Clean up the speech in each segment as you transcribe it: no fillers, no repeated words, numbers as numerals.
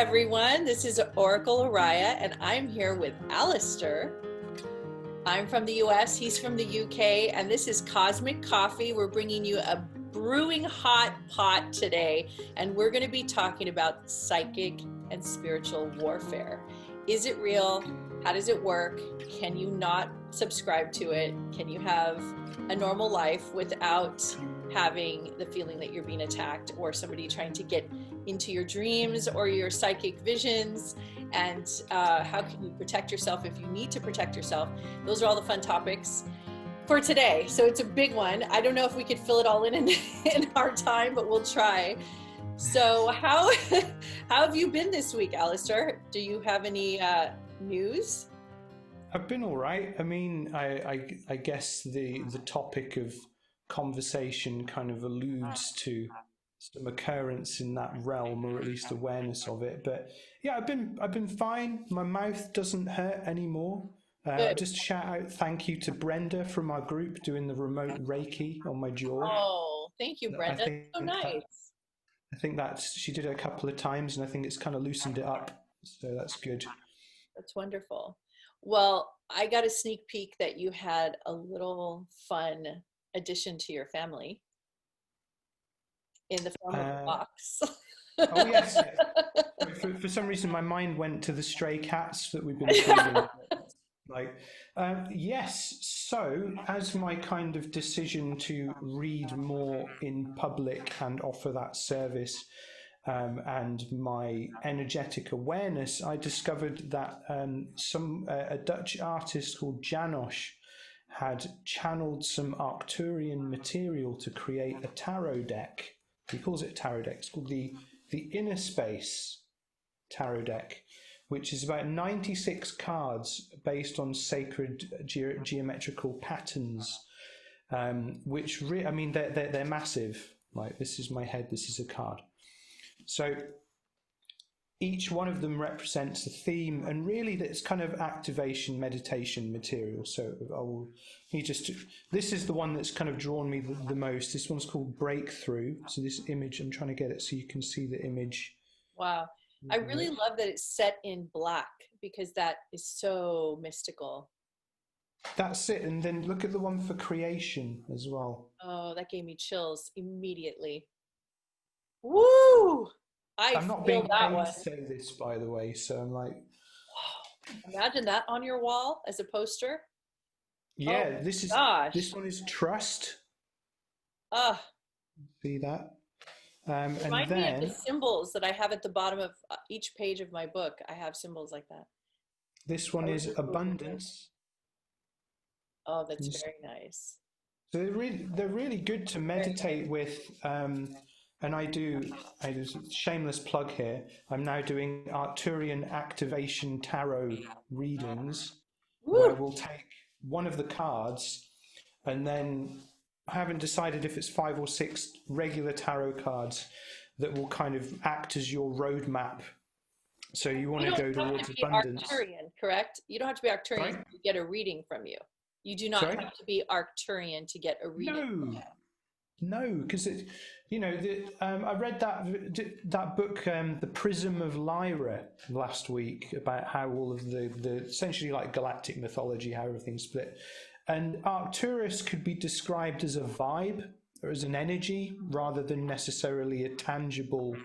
everyone. This is Oracle Oriah, and I'm here with Alastair. I'm from the US, he's from the UK, and this is Cosmic Coffee. We're bringing you a brewing hot pot today, and we're going to be talking about psychic and spiritual warfare. Is it real? How does it work? Can you not subscribe to it? Can you have a normal life without having the feeling that you're being attacked or somebody trying to get into your dreams or your psychic visions? And how can you protect yourself if you need to protect yourself? Those are all the fun topics for today. So it's a big one. I don't know if we could fill it all in our time, but we'll try. So how have you been this week, Alastair? Do you have any news? I've been all right. I mean, I guess the topic of conversation kind of alludes to some occurrence in that realm, or at least awareness of it. But yeah, I've been fine. My mouth doesn't hurt anymore. Just shout out thank you to Brenda from our group doing the remote Reiki on my jaw. Oh, thank you, Brenda. So nice. I think she did it a couple of times, and I think it's kind of loosened it up. So that's good. That's wonderful. Well, I got a sneak peek that you had a little fun addition to your family in the form of a box. Oh yes. For some reason, my mind went to the stray cats that we've been feeding. Yes. So, as my kind of decision to read more in public and offer that service, and my energetic awareness, I discovered that a Dutch artist called Janosch had channeled some Arcturian material to create a tarot deck. He calls it a tarot deck. It's called the Inner Space Tarot Deck, which is about 96 cards based on sacred geometrical patterns, which they're massive. Like, this is my head, this is a card. So each one of them represents a theme, and really that's kind of activation meditation material. So this is the one that's kind of drawn me the most. This one's called Breakthrough. So this image, I'm trying to get it so you can see the image. Wow. I really love that it's set in black, because that is so mystical. That's it. And then look at the one for creation as well. Oh, that gave me chills immediately. Woo! I'm not being paid to say this, by the way, so I'm like... Imagine that on your wall as a poster. Yeah, oh, this one is Trust. See that? Remind me of the symbols that I have at the bottom of each page of my book. I have symbols like that. This one is Abundance. Oh, that's very nice. So they're really good to meditate with. And I do shameless plug here. I'm now doing Arcturian activation tarot readings. Woo! Where we'll take one of the cards, and then I haven't decided if it's 5 or 6 regular tarot cards that will kind of act as your roadmap. So you want to go towards abundance. Arcturian, correct? You don't have to be Arcturian to get a reading from you. You do not have to be Arcturian to get a reading. No, because I read that book, The Prism of Lyra, last week, about how all of the essentially like galactic mythology, how everything's split, and Arcturus could be described as a vibe or as an energy rather than necessarily a tangible,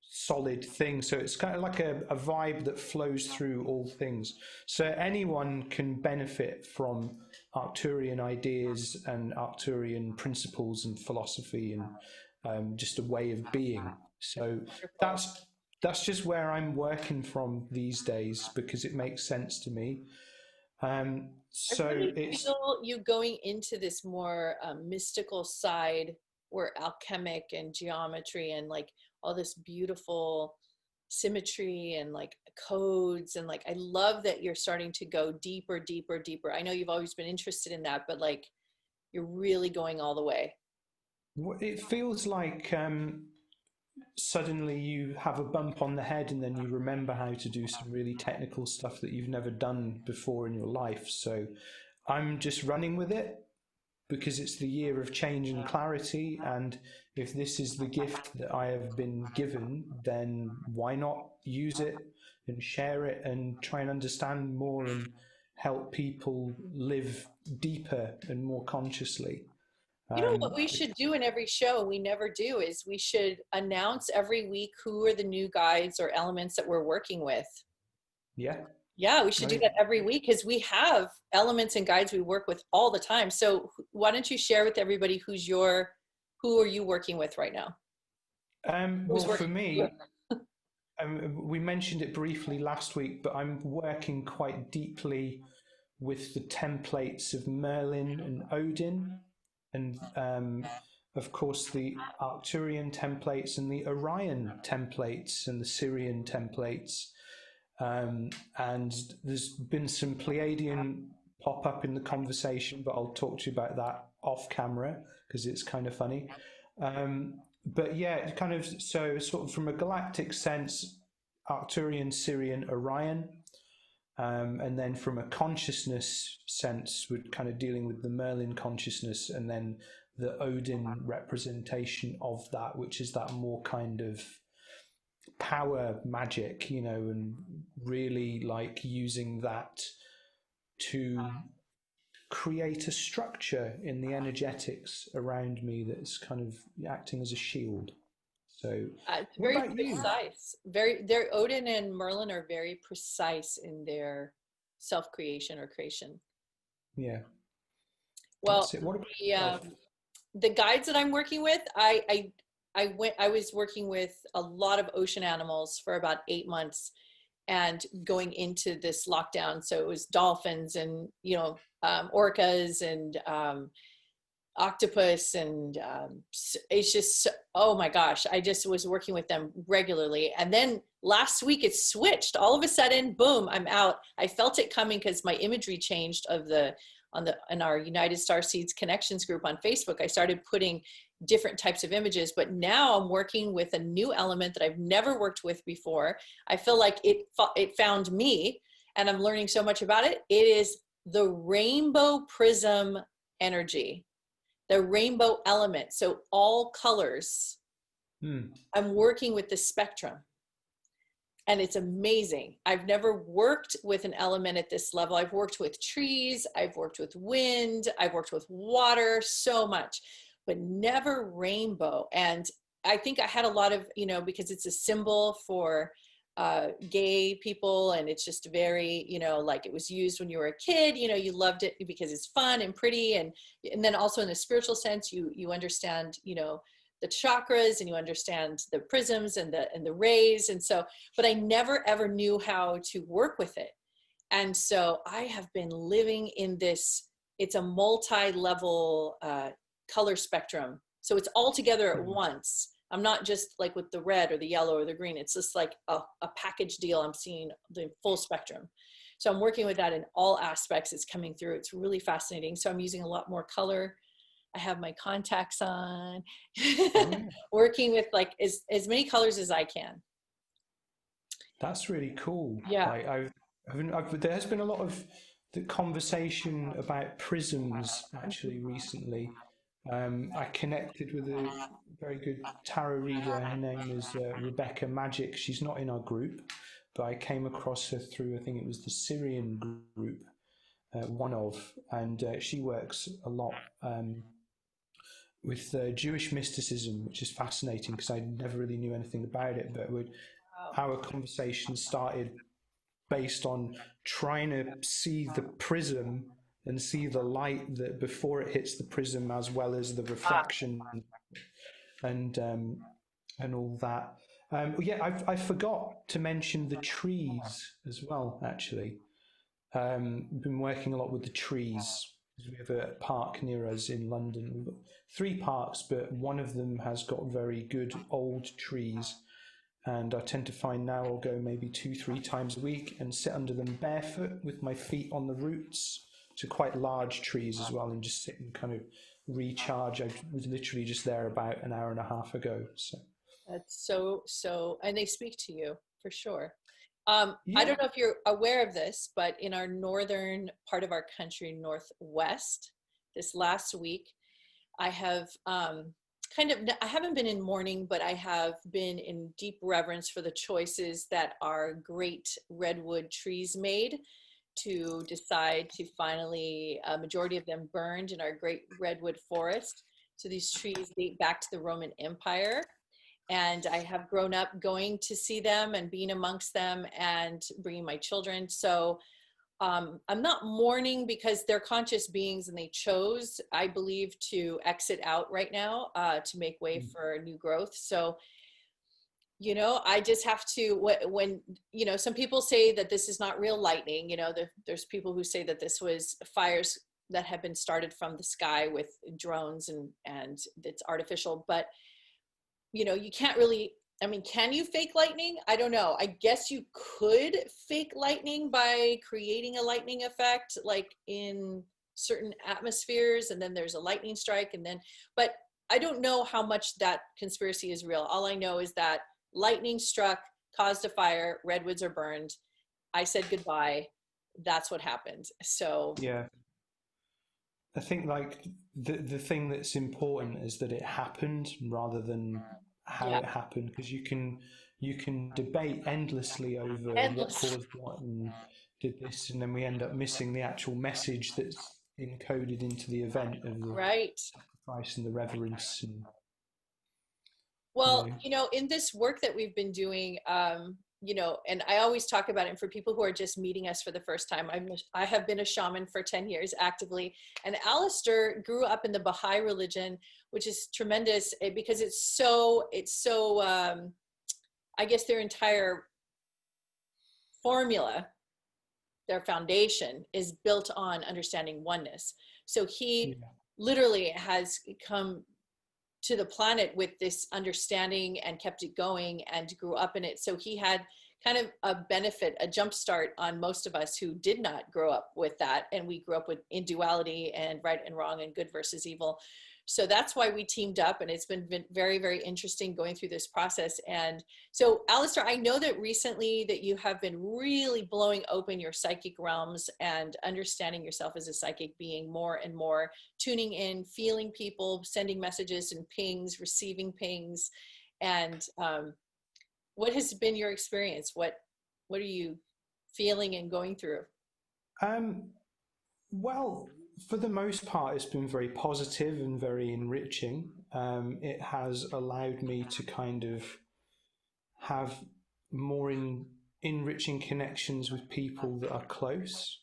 solid thing. So it's kind of like a vibe that flows through all things. So anyone can benefit from Arcturian ideas and Arcturian principles and philosophy and just a way of being. So that's just where I'm working from these days, because it makes sense to me. So I really feel you going into this more mystical side, where alchemic and geometry and like all this beautiful symmetry and like codes, and like I love that you're starting to go deeper. I know you've always been interested in that, but like you're really going all the way. It feels like suddenly you have a bump on the head, and then you remember how to do some really technical stuff that you've never done before in your life. So I'm just running with it, because it's the year of change and clarity. And if this is the gift that I have been given, then why not use it and share it and try and understand more and help people live deeper and more consciously. You know what we should do in every show, we never do, is we should announce every week who are the new guides or elements that we're working with. Yeah. Yeah, we should do that every week, because we have elements and guides we work with all the time. So why don't you share with everybody who are you working with right now? Well, for me, we mentioned it briefly last week, but I'm working quite deeply with the templates of Merlin and Odin, and of course the Arcturian templates and the Orion templates and the Syrian templates. And there's been some Pleiadian pop up in the conversation, but I'll talk to you about that off camera because it's kind of funny. But yeah, kind of, so sort of from a galactic sense, Arcturian, Syrian, Orion. And then from a consciousness sense, we're kind of dealing with the Merlin consciousness, and then the Odin representation of that, which is that more kind of power magic, you know, and really like using that to create a structure in the energetics around me that's kind of acting as a shield. So it's very precise. Their Odin and Merlin are very precise in their self-creation or creation. Yeah. Well, the guides that I'm working with, I was working with a lot of ocean animals for about 8 months, and going into this lockdown. So it was dolphins and, you know, orcas and octopus, and it's just, oh my gosh, I just was working with them regularly. And then last week it switched. All of a sudden, boom, I'm out. I felt it coming because my imagery changed in our United Starseed Connections group on Facebook. I started putting different types of images, but now I'm working with a new element that I've never worked with before. I feel like it found me, and I'm learning so much about it. It is the rainbow prism energy, the rainbow element. So all colors. I'm working with the spectrum, and it's amazing. I've never worked with an element at this level. I've worked with trees, I've worked with wind, I've worked with water, so much, but never rainbow. And I think I had a lot of, you know, because it's a symbol for gay people, and it's just very, you know, like it was used when you were a kid, you know, you loved it because it's fun and pretty, and then also in the spiritual sense, you understand, you know, the chakras, and you understand the prisms and the rays. And so, but I never ever knew how to work with it. And so I have been living in this, it's a multi-level color spectrum. So it's all together at once. I'm not just like with the red or the yellow or the green. It's just like a package deal. I'm seeing the full spectrum. So I'm working with that in all aspects. It's coming through. It's really fascinating. So I'm using a lot more color. I have my contacts on, working with like as many colors as I can. That's really cool. Yeah. There has been a lot of the conversation about prisms actually recently. I connected with a very good tarot reader. Her name is Rebecca Magic. She's not in our group, but I came across her through, I think it was the Syrian group, and she works a lot with Jewish mysticism, which is fascinating because I never really knew anything about it. But our conversation started based on trying to see the prism and see the light that before it hits the prism, as well as the reflection and all that. I forgot to mention the trees as well. Actually, we've been working a lot with the trees. We have a park near us in London. We've got 3 parks, but one of them has got very good old trees. And I tend to find now I'll go maybe 2-3 times a week and sit under them barefoot with my feet on the roots to quite large trees as well, and just sit and kind of recharge. I was literally just there about an hour and a half ago. So that's so, and they speak to you for sure. I don't know if you're aware of this, but in our northern part of our country, northwest, this last week. I have I haven't been in mourning, but I have been in deep reverence for the choices that our great redwood trees made to decide to finally, a majority of them burned in our great redwood forest. So these trees date back to the Roman Empire. And I have grown up going to see them and being amongst them and bringing my children. So I'm not mourning because they're conscious beings and they chose, I believe, to exit out right now to make way for new growth. So, you know, I just have to, when, you know, some people say that this is not real lightning, you know, there's people who say that this was fires that have been started from the sky with drones and it's artificial, but, you know, you can't really, I mean, can you fake lightning? I don't know. I guess you could fake lightning by creating a lightning effect, like in certain atmospheres, and then there's a lightning strike, and then, but I don't know how much that conspiracy is real. All I know is that lightning struck, caused a fire, redwoods are burned. I said goodbye. That's what happened. So Yeah. I think like the thing that's important is that it happened rather than how yeah, it happened, because you can debate endlessly over what endless. caused what and did this, and then we end up missing the actual message that's encoded into the event of the Right. sacrifice and the reverence, and you Well, know. you know, in this work that we've been doing, you know, and I always talk about it, and for people who are just meeting us for the first time, I have been a shaman for 10 years actively, and Alastair grew up in the Baha'i religion, which is tremendous because I guess their entire formula, their foundation is built on understanding oneness. So he Yeah. literally has come to the planet with this understanding and kept it going and grew up in it. So he had kind of a benefit, a jump start on most of us who did not grow up with that. And we grew up with in duality and right and wrong and good versus evil. So that's why we teamed up, and it's been very, very interesting going through this process. And so, Alastair, I know that recently that you have been really blowing open your psychic realms and understanding yourself as a psychic being more and more, tuning in, feeling people, sending messages and pings, receiving pings. And what has been your experience? What are you feeling and going through? Um, well, for the most part, it's been very positive and very enriching. It has allowed me to kind of have more enriching connections with people that are close.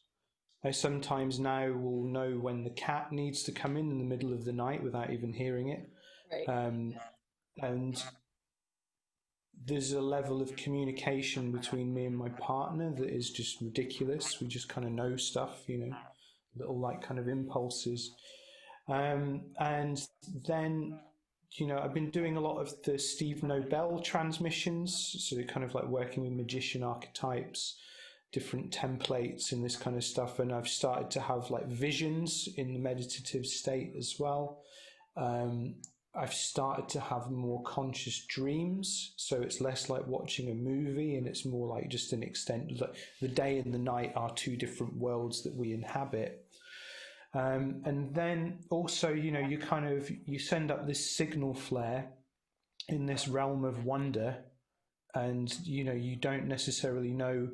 I sometimes now will know when the cat needs to come in the middle of the night without even hearing it. Right. Um, and there's a level of communication between me and my partner that is just ridiculous. We just kind of know stuff, you know, little like kind of impulses. And then, you know, I've been doing a lot of the Steve Nobel transmissions, so kind of like working with magician archetypes, different templates and this kind of stuff. And I've started to have like visions in the meditative state as well. Um, I've started to have more conscious dreams, so it's less like watching a movie and it's more like just an extent. Like the day and the night are two different worlds that we inhabit. And then also, you know, you send up this signal flare in this realm of wonder, and you know you don't necessarily know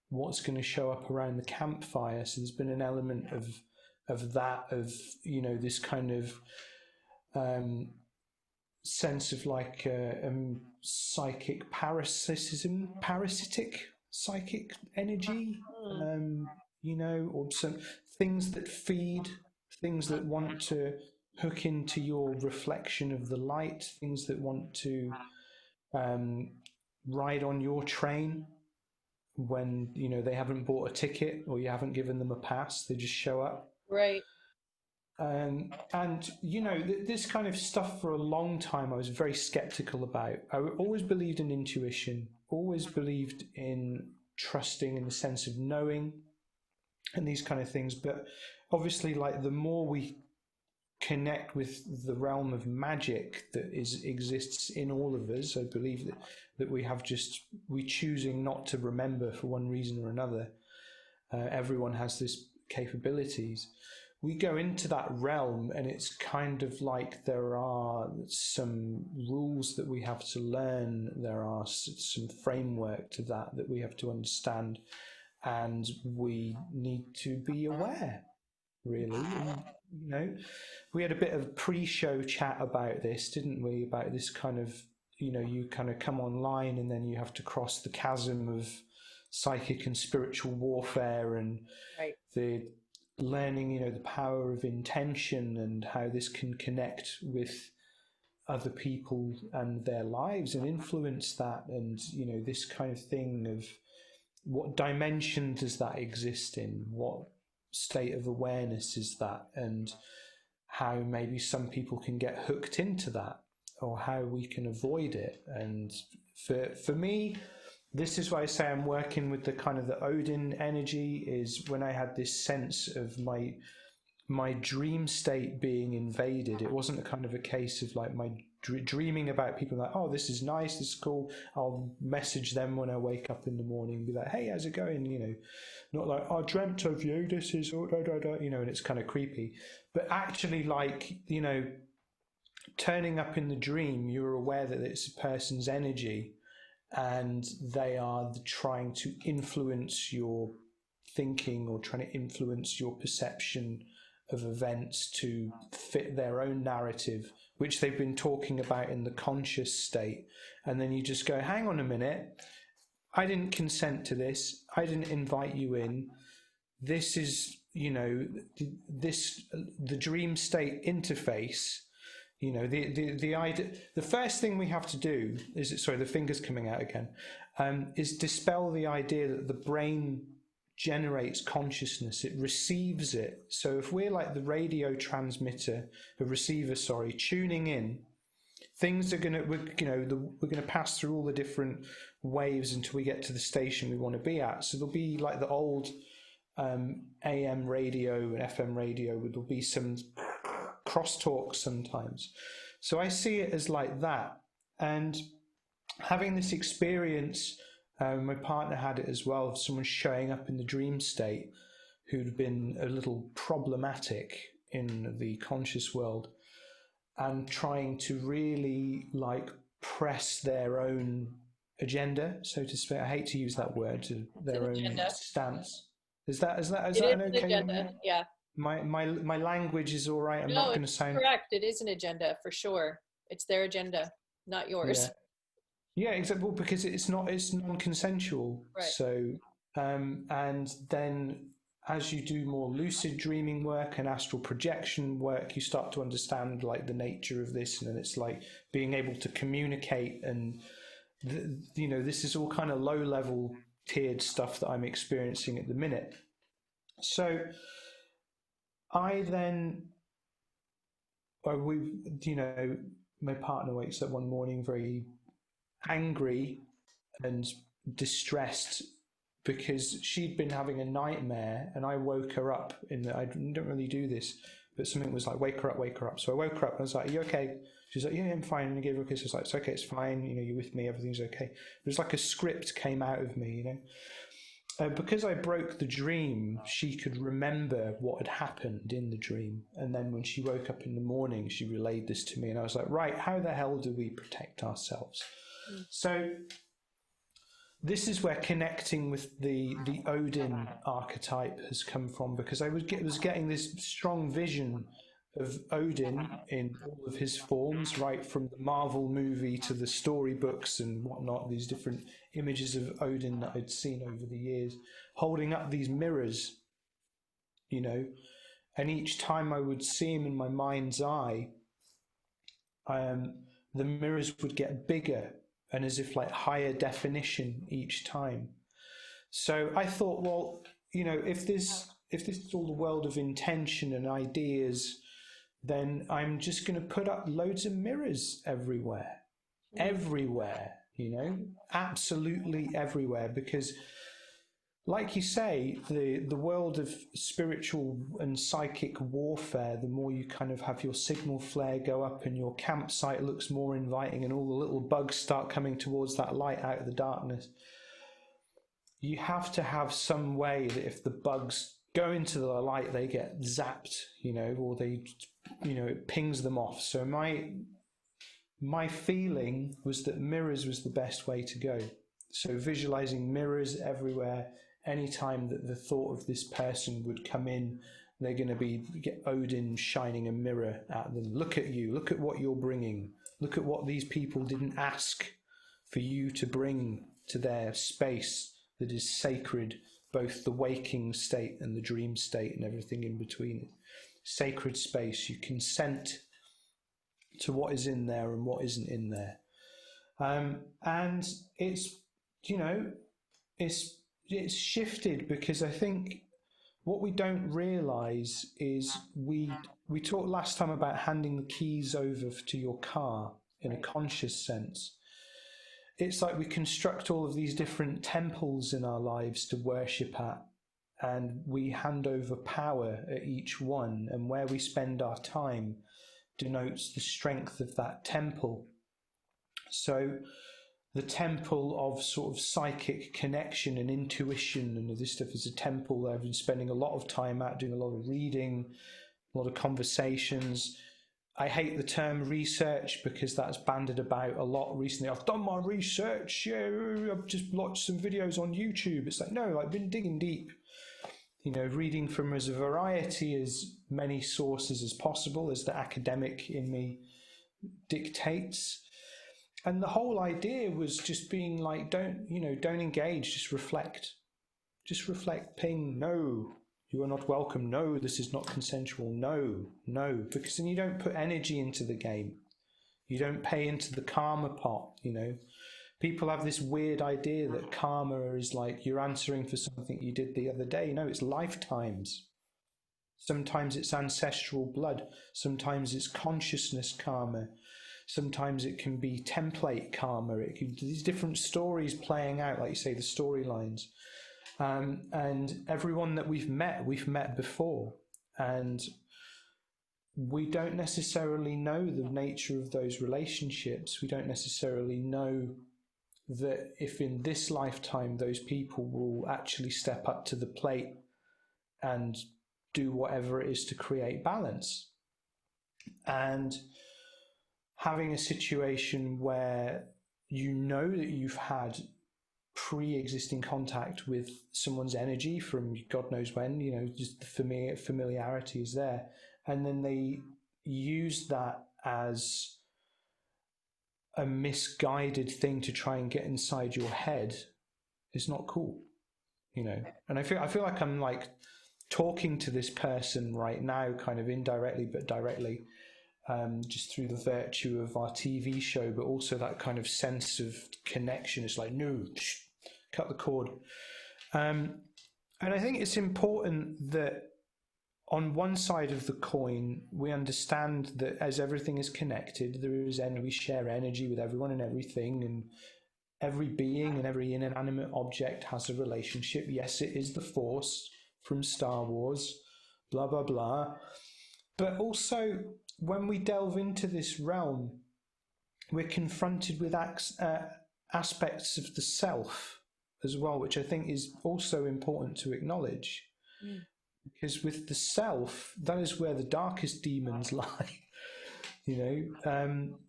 what's going to show up around the campfire. So there's been an element of you know this kind of um, sense of like psychic parasitic psychic energy, Mm, you know, or some things that feed, things that want to hook into your reflection of the light, things that want to um, ride on your train when you know they haven't bought a ticket or you haven't given them a pass. They just show up. right. And you know, this kind of stuff for a long time I was very skeptical about. I always believed in intuition, always believed in trusting in the sense of knowing and these kind of things. But obviously, like the more we connect with the realm of magic that exists in all of us, I believe that we have just we choosing not to remember for one reason or another. Everyone has this capabilities. we go into that realm, and it's kind of like there are some rules that we have to learn. There are some framework to that we have to understand, and we need to be aware, really. And, you know, we had a bit of pre-show chat about this, didn't we? About this kind of, you know, you kind of come online and then you have to cross the chasm of psychic and spiritual warfare, and the learning, you know, the power of intention and how this can connect with other people and their lives and influence that, and, you know, this kind of thing of what dimension does that exist in, what state of awareness is that, and how maybe some people can get hooked into that, or how we can avoid it. And for me, this is why I say I'm working with the kind of the Odin energy, is when I had this sense of my dream state being invaded. It wasn't a kind of a case of like my dreaming about people like, oh, this is nice, this is cool, I'll message them when I wake up in the morning and be like, hey, how's it going? You know, not like, I dreamt of you, this is, you know, and it's kind of creepy. But actually, like, you know, turning up in the dream, you're aware that it's a person's energy, and they are trying to influence your thinking or trying to influence your perception of events to fit their own narrative, which they've been talking about in the conscious state. And then you just go, hang on a minute, I didn't consent to this, I didn't invite you in, this is, you know, the dream state interface. You know, the idea, the first thing we have to do is, sorry, the finger's coming out again, is dispel the idea that the brain generates consciousness, it receives it. So if we're like the radio transmitter, the receiver, sorry, tuning in, things are gonna, you know, we're gonna pass through all the different waves until we get to the station we want to be at. So there'll be like the old AM radio and FM radio, there'll be some crosstalk sometimes. So I see it as like that. And having this experience, my partner had it as well, of someone showing up in the dream state who'd been a little problematic in the conscious world, and trying to really like press their own agenda, so to speak. I hate to use that word, their own stance. Is that an okay agenda? Yeah. My language is all right. I'm not going to sound correct. It is an agenda for sure. It's their agenda, not yours. Yeah, exactly. Well, because it's non-consensual. Right. So, and then as you do more lucid dreaming work and astral projection work, you start to understand like the nature of this, and then it's like being able to communicate, and you know, this is all kind of low-level tiered stuff that I'm experiencing at the minute. So I then, you know, my partner wakes up one morning very angry and distressed because she'd been having a nightmare, and I woke her up I don't really do this, but something was like, wake her up. So I woke her up and I was like, are you okay? She's like, yeah, I'm fine. And I gave her a kiss. I was like, it's okay, it's fine. You know, you're with me, everything's okay. It was like a script came out of me, you know. Because I broke the dream, she could remember what had happened in the dream. And then when she woke up in the morning, she relayed this to me. And I was like, right, how the hell do we protect ourselves? So this is where connecting with the Odin archetype has come from, because I was getting this strong vision of Odin in all of his forms, right from the Marvel movie to the storybooks and whatnot, these different images of Odin that I'd seen over the years, holding up these mirrors, you know, and each time I would see him in my mind's eye, the mirrors would get bigger and as if like higher definition each time. So I thought, well, you know, if this is all the world of intention and ideas, then I'm just going to put up loads of mirrors everywhere, you know, absolutely everywhere. Because like you say, the world of spiritual and psychic warfare, the more you kind of have your signal flare go up and your campsite looks more inviting and all the little bugs start coming towards that light out of the darkness, you have to have some way that if the bugs go into the light, they get zapped, or they, it pings them off. So my feeling was that mirrors was the best way to go. So visualizing mirrors everywhere, anytime that the thought of this person would come in, they're going to get Odin shining a mirror at them. Look at you. Look at what you're bringing. Look at what these people didn't ask for you to bring to their space that is sacred, both the waking state and the dream state and everything in between. Sacred space. You consent to what is in there and what isn't in there. And it's, it's shifted, because I think what we don't realize is we talked last time about handing the keys over to your car in a conscious sense. It's like we construct all of these different temples in our lives to worship at, and we hand over power at each one, and where we spend our time denotes the strength of that temple. So the temple of sort of psychic connection and intuition and all this stuff is a temple that I've been spending a lot of time at, doing a lot of reading, a lot of conversations. I hate the term research because that's bandied about a lot recently. I've done my research, I've just watched some videos on YouTube. It's like, no, I've been digging deep, reading from as a variety, as many sources as possible, as the academic in me dictates. And the whole idea was just being like, don't engage, just reflect. Just reflect, ping, no, you are not welcome, no, this is not consensual, no, because then you don't put energy into the game. You don't pay into the karma pot, People have this weird idea that karma is like you're answering for something you did the other day. No, it's lifetimes. Sometimes it's ancestral blood. Sometimes it's consciousness karma. Sometimes it can be template karma. It can be these different stories playing out, like you say, the storylines. And everyone that we've met before. And we don't necessarily know the nature of those relationships. We don't necessarily know that if in this lifetime those people will actually step up to the plate and do whatever it is to create balance. And having a situation where that you've had pre-existing contact with someone's energy from God knows when, just the familiarity is there, and then they use that as a misguided thing to try and get inside your head is not cool, And I feel like I'm like talking to this person right now, kind of indirectly but directly, just through the virtue of our TV show, but also that kind of sense of connection. It's like, no, cut the cord. And I think it's important that on one side of the coin, we understand that as everything is connected, we share energy with everyone and everything, and every being and every inanimate object has a relationship. Yes, it is the Force from Star Wars, blah, blah, blah. But also, when we delve into this realm, we're confronted with aspects of the self as well, which I think is also important to acknowledge. Because with the self, that is where the darkest demons lie.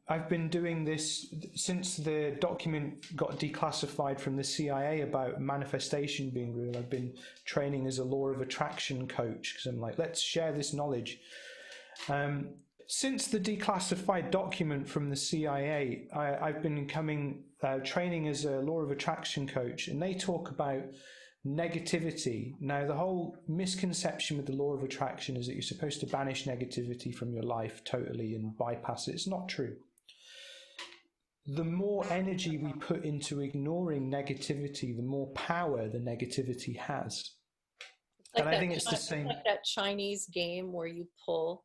I've been doing this since the document got declassified from the CIA about manifestation being real. I've been training as a law of attraction coach because I'm like, let's share this knowledge. Since the declassified document from the CIA, I've been training as a law of attraction coach, and they talk about negativity. Now, the whole misconception with the law of attraction is that you're supposed to banish negativity from your life totally and bypass it. It's not true. The more energy we put into ignoring negativity, the more power the negativity has. Like, and I think it's the same. Like that Chinese game where you pull.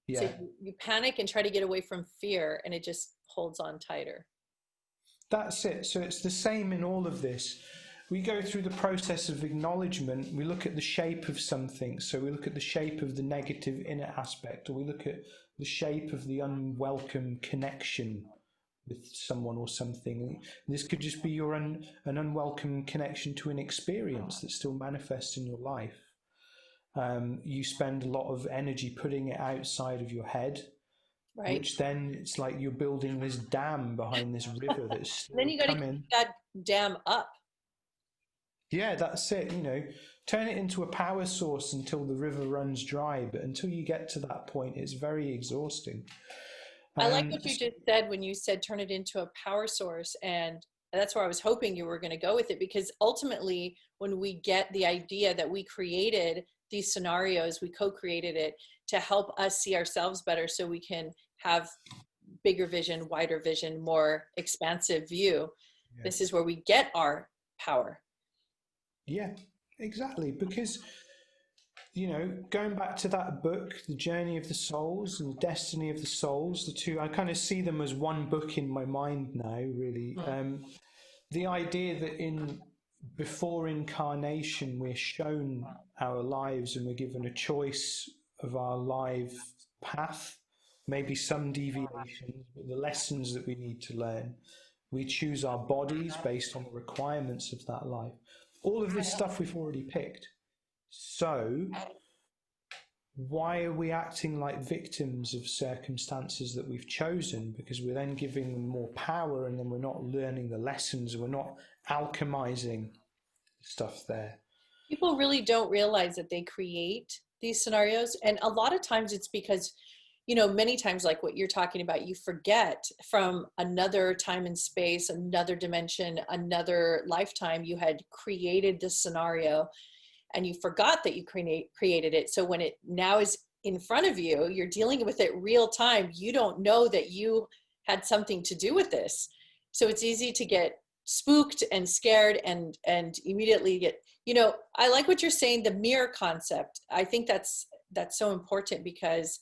Yeah. So you panic and try to get away from fear, and it just holds on tighter. That's it. So it's the same in all of this. We go through the process of acknowledgement. We look at the shape of something. So we look at the shape of the negative inner aspect, or we look at the shape of the unwelcome connection with someone or something. This could just be an unwelcome connection to an experience that still manifests in your life. You spend a lot of energy putting it outside of your head, Right. which then it's like you're building this dam behind this river that's And then still you got to coming. keep that dam up. Yeah, that's it. Turn it into a power source until the river runs dry. But until you get to that point, it's very exhausting. I like what you So, just said when you said turn it into a power source. And that's where I was hoping you were going to go with it, because ultimately, when we get the idea that we created these scenarios, we co-created it to help us see ourselves better so we can have bigger vision, wider vision, more expansive view. yeah. This is where we get our power. Yeah, exactly. Because, going back to that book, The Journey of the Souls and The Destiny of the Souls, the two, I kind of see them as one book in my mind now, really. The idea that before incarnation, we're shown our lives and we're given a choice of our life path, maybe some deviations, but the lessons that we need to learn. We choose our bodies based on the requirements of that life. All of this stuff we've already picked. So, why are we acting like victims of circumstances that we've chosen? Because we're then giving them more power, and then we're not learning the lessons, we're not alchemizing stuff there. People really don't realize that they create these scenarios. And a lot of times it's because, many times, like what you're talking about, you forget from another time and space, another dimension, another lifetime, you had created this scenario and you forgot that you created it. So when it now is in front of you, you're dealing with it real time. You don't know that you had something to do with this. So it's easy to get spooked and scared and immediately get, I like what you're saying, the mirror concept. I think that's so important, because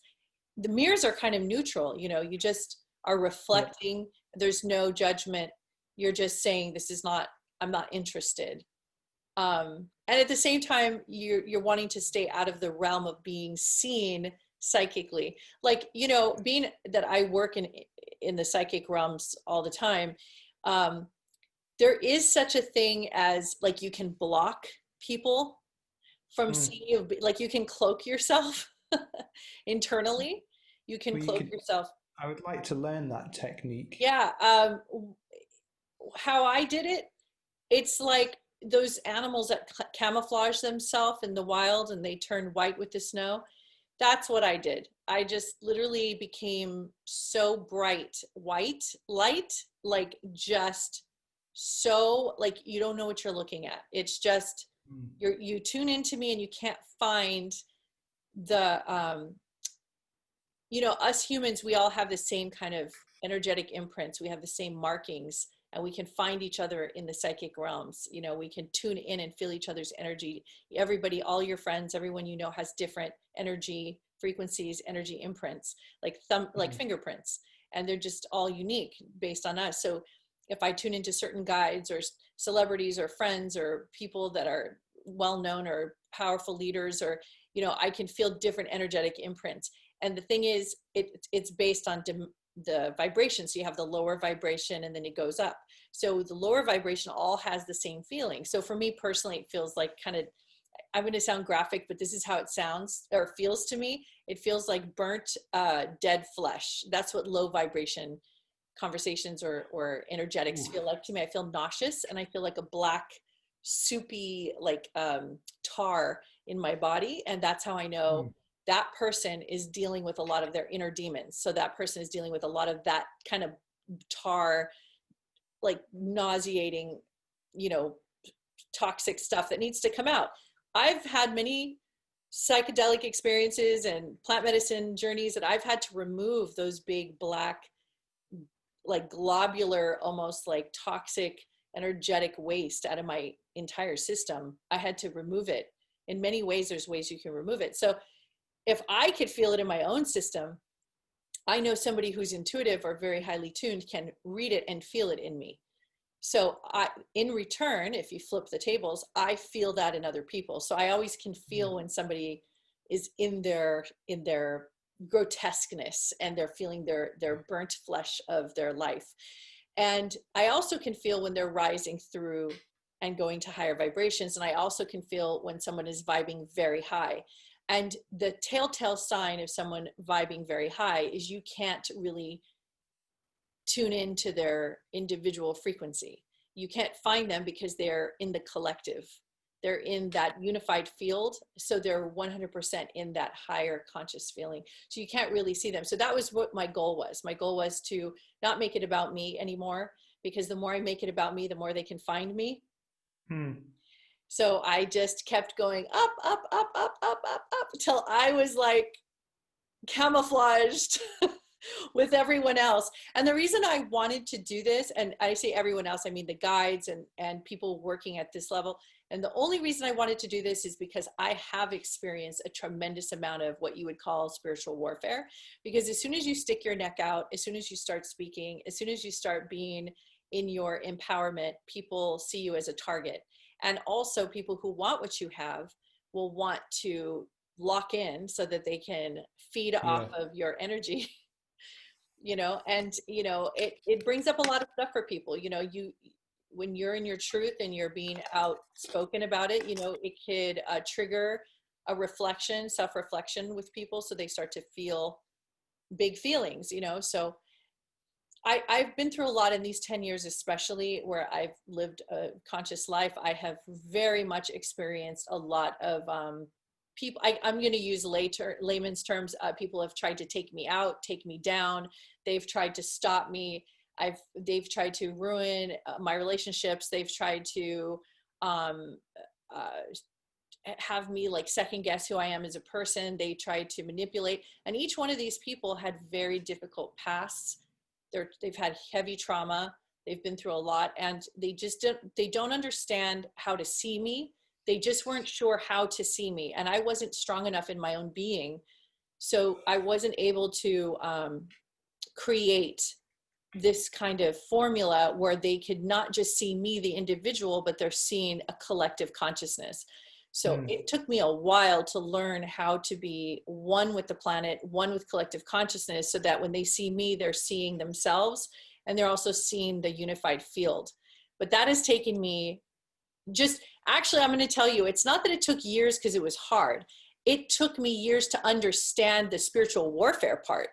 the mirrors are kind of neutral. You just are Yeah. reflecting. There's no judgment. You're just saying, I'm not interested. And at the same time, you're wanting to stay out of the realm of being seen psychically. Like, being that I work in the psychic realms all the time, um, there is such a thing as, like, you can block people from Mm. seeing you. Like, you can cloak yourself internally. You can Well, you cloak could. yourself. I would like to learn that technique. Yeah. How I did it, it's like those animals that camouflage themselves in the wild and they turn white with the snow. That's what I did. I just literally became so bright white light, like, just so, like, you don't know what you're looking at. It's just, Mm. you tune into me and you can't find the us humans, we all have the same kind of energetic imprints. We have the same markings, and we can find each other in the psychic realms. We can tune in and feel each other's energy. Everybody, all your friends, everyone has different energy frequencies, energy imprints, like Mm. fingerprints, and they're just all unique based on us. So if I tune into certain guides or celebrities or friends or people that are well known or powerful leaders, or I can feel different energetic imprints. And the thing is, it's based on the vibration. So you have the lower vibration and then it goes up. So the lower vibration all has the same feeling. So for me personally, it feels like kind of, I'm going to sound graphic, but this is how it sounds or feels to me. It feels like burnt, dead flesh. That's what low vibration conversations or energetics Oof. feel like to me. I feel nauseous and I feel like a black, soupy, like tar in my body. And that's how I know Mm. that person is dealing with a lot of their inner demons. So that person is dealing with a lot of that kind of tar, like nauseating, you know, toxic stuff that needs to come out. I've had many psychedelic experiences and plant medicine journeys that I've had to remove those big black, like globular, almost like toxic, energetic waste out of my entire system. I had to remove it. In many ways, there's ways you can remove it. So if I could feel it in my own system, I know somebody who's intuitive or very highly tuned can read it and feel it in me. So in return, if you flip the tables, I feel that in other people. So I always can Mm. feel when somebody is in their grotesqueness and they're feeling their burnt flesh of their life. And I also can feel when they're rising through and going to higher vibrations. And I also can feel when someone is vibing very high. And the telltale sign of someone vibing very high is you can't really tune into their individual frequency. You can't find them because they're in the collective. They're in that unified field. So they're 100% in that higher conscious feeling. So you can't really see them. So that was what my goal was. My goal was to not make it about me anymore, because the more I make it about me, the more they can find me. So I just kept going up, up, up, up, up, up, up, until I was like camouflaged with everyone else. And the reason I wanted to do this, and I say everyone else, I mean the guides and people working at this level. And the only reason I wanted to do this is because I have experienced a tremendous amount of what you would call spiritual warfare. Because as soon as you stick your neck out, as soon as you start speaking, as soon as you start being in your empowerment, people see you as a target. And also people who want what you have will want to lock in so that they can feed off of your energy. You know, and you know, it brings up a lot of stuff for people. You know, when you're in your truth and you're being outspoken about it, you know, it could trigger a reflection, self-reflection with people, so they start to feel big feelings, you know. So I've been through a lot in these 10 years, especially where I've lived a conscious life. I have very much experienced a lot of people. I'm going to use layman's terms. People have tried to take me out, take me down. They've tried to stop me. They've tried to ruin my relationships. They've tried to have me like second guess who I am as a person. They tried to manipulate. And each one of these people had very difficult pasts. They've had heavy trauma. They've been through a lot, and they don't understand how to see me. They just weren't sure how to see me. And I wasn't strong enough in my own being. So I wasn't able to create this kind of formula where they could not just see me, the individual, but they're seeing a collective consciousness. So it took me a while to learn how to be one with the planet, one with collective consciousness, so that when they see me, they're seeing themselves, and they're also seeing the unified field. But that has taken me actually, I'm going to tell you, it's not that it took years because it was hard. It took me years to understand the spiritual warfare part.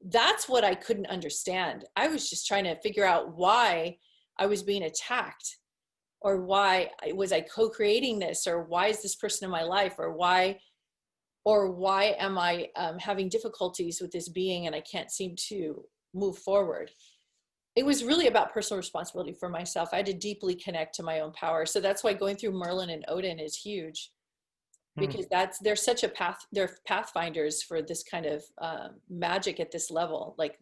That's what I couldn't understand. I was just trying to figure out why I was being attacked, or why was I co-creating this, or why is this person in my life, or why am I having difficulties with this being and I can't seem to move forward. It was really about personal responsibility for myself. I had to deeply connect to my own power. So that's why going through Merlin and Odin is huge, because they're such they're pathfinders for this kind of magic at this level, like